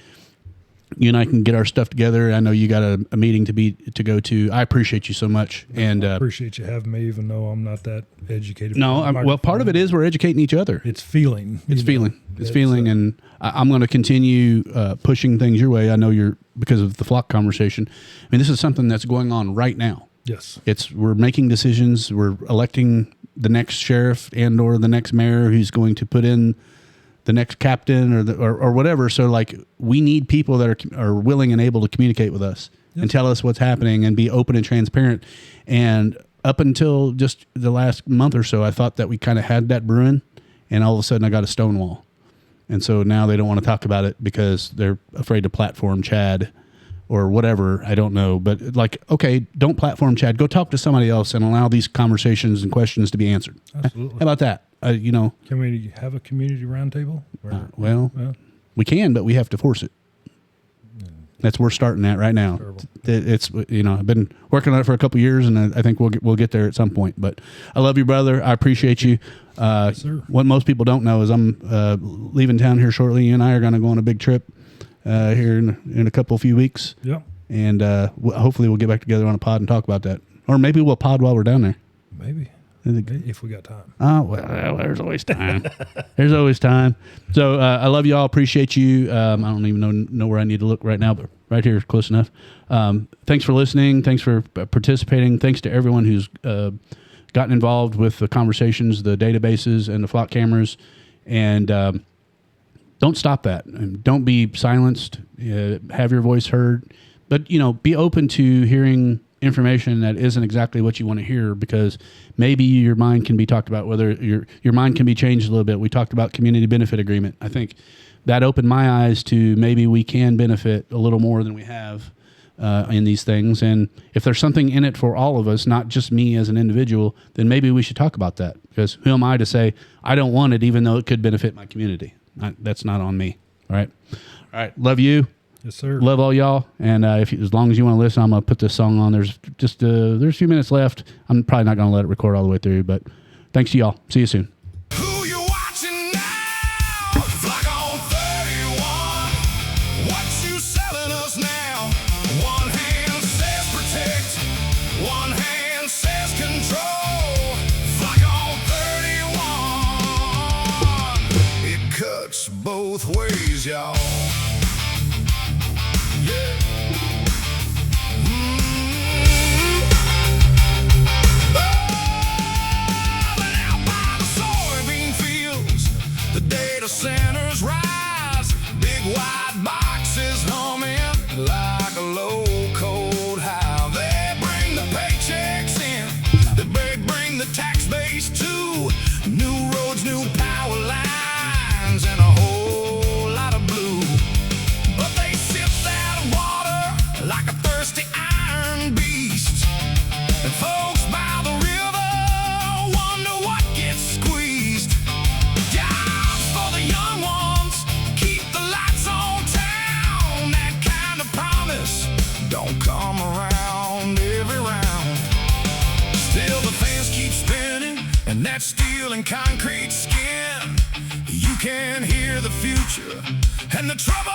You and I can get our stuff together. I know you got a meeting to go to. I appreciate you so much, and I appreciate you having me, even though I'm not that educated. No, well, part of it is we're educating each other. It's feeling. It's feeling, and I'm going to continue pushing things your way. I know you're because of the flock conversation. I mean, this is something that's going on right now. Yes, we're making decisions. We're electing the next sheriff and/or the next mayor who's going to put in the next captain or whatever. So like we need people that are willing and able to communicate with us and tell us what's happening and be open and transparent. And up until just the last month or so, I thought that we kind of had that brewing, and all of a sudden I got a stonewall. And so now they don't want to talk about it because they're afraid to platform Chad or whatever. I don't know. But like, okay, don't platform Chad. Go talk to somebody else and allow these conversations and questions to be answered. Absolutely. How about that? Can we have a community roundtable? We can, but we have to force it. That's where we're starting at right now. It's I've been working on it for a couple of years, and I think we'll get there at some point. But I love you, brother. I appreciate you. Yes, sir. What most people don't know is I'm leaving town here shortly. You and I are going to go on a big trip here in a few weeks. Yep. And hopefully we'll get back together on a pod and talk about that, or maybe we'll pod while we're down there. Maybe. If we got time. Oh, well, there's always time. There's always time. So I love you all. Appreciate you. I don't even know where I need to look right now, but right here is close enough. Thanks for listening. Thanks for participating. Thanks to everyone who's gotten involved with the conversations, the databases, and the flock cameras. And don't stop that. Don't be silenced. Have your voice heard. But, be open to hearing information that isn't exactly what you want to hear, because maybe your mind can be talked about, whether your mind can be changed a little bit. We talked about community benefit agreement. I think that opened my eyes to maybe we can benefit a little more than we have in these things. And if there's something in it for all of us, not just me as an individual, then maybe we should talk about that, because who am I to say I don't want it even though it could benefit my community? That's not on me. All right. Love you. Yes, sir. Love all y'all. And as long as you want to listen, I'm going to put this song on. There's a few minutes left. I'm probably not going to let it record all the way through, but thanks to y'all. See you soon. Who you watching now? Flock on 31. What you selling us now? One hand says protect, one hand says control. Flock on 31. It cuts both ways, y'all. Centers rise, big white boxes humming like a low cold high. They bring the paychecks in, they bring the tax base too. New roads, new power lines, and a whole lot of blue. But they sip that water like a thirsty iron beast. And folks by the river wonder what gets squeezed. Young ones, keep the lights on town. That kind of promise don't come around every round. Still the fans keep spinning, and that steel and concrete skin. You can hear the future and the trouble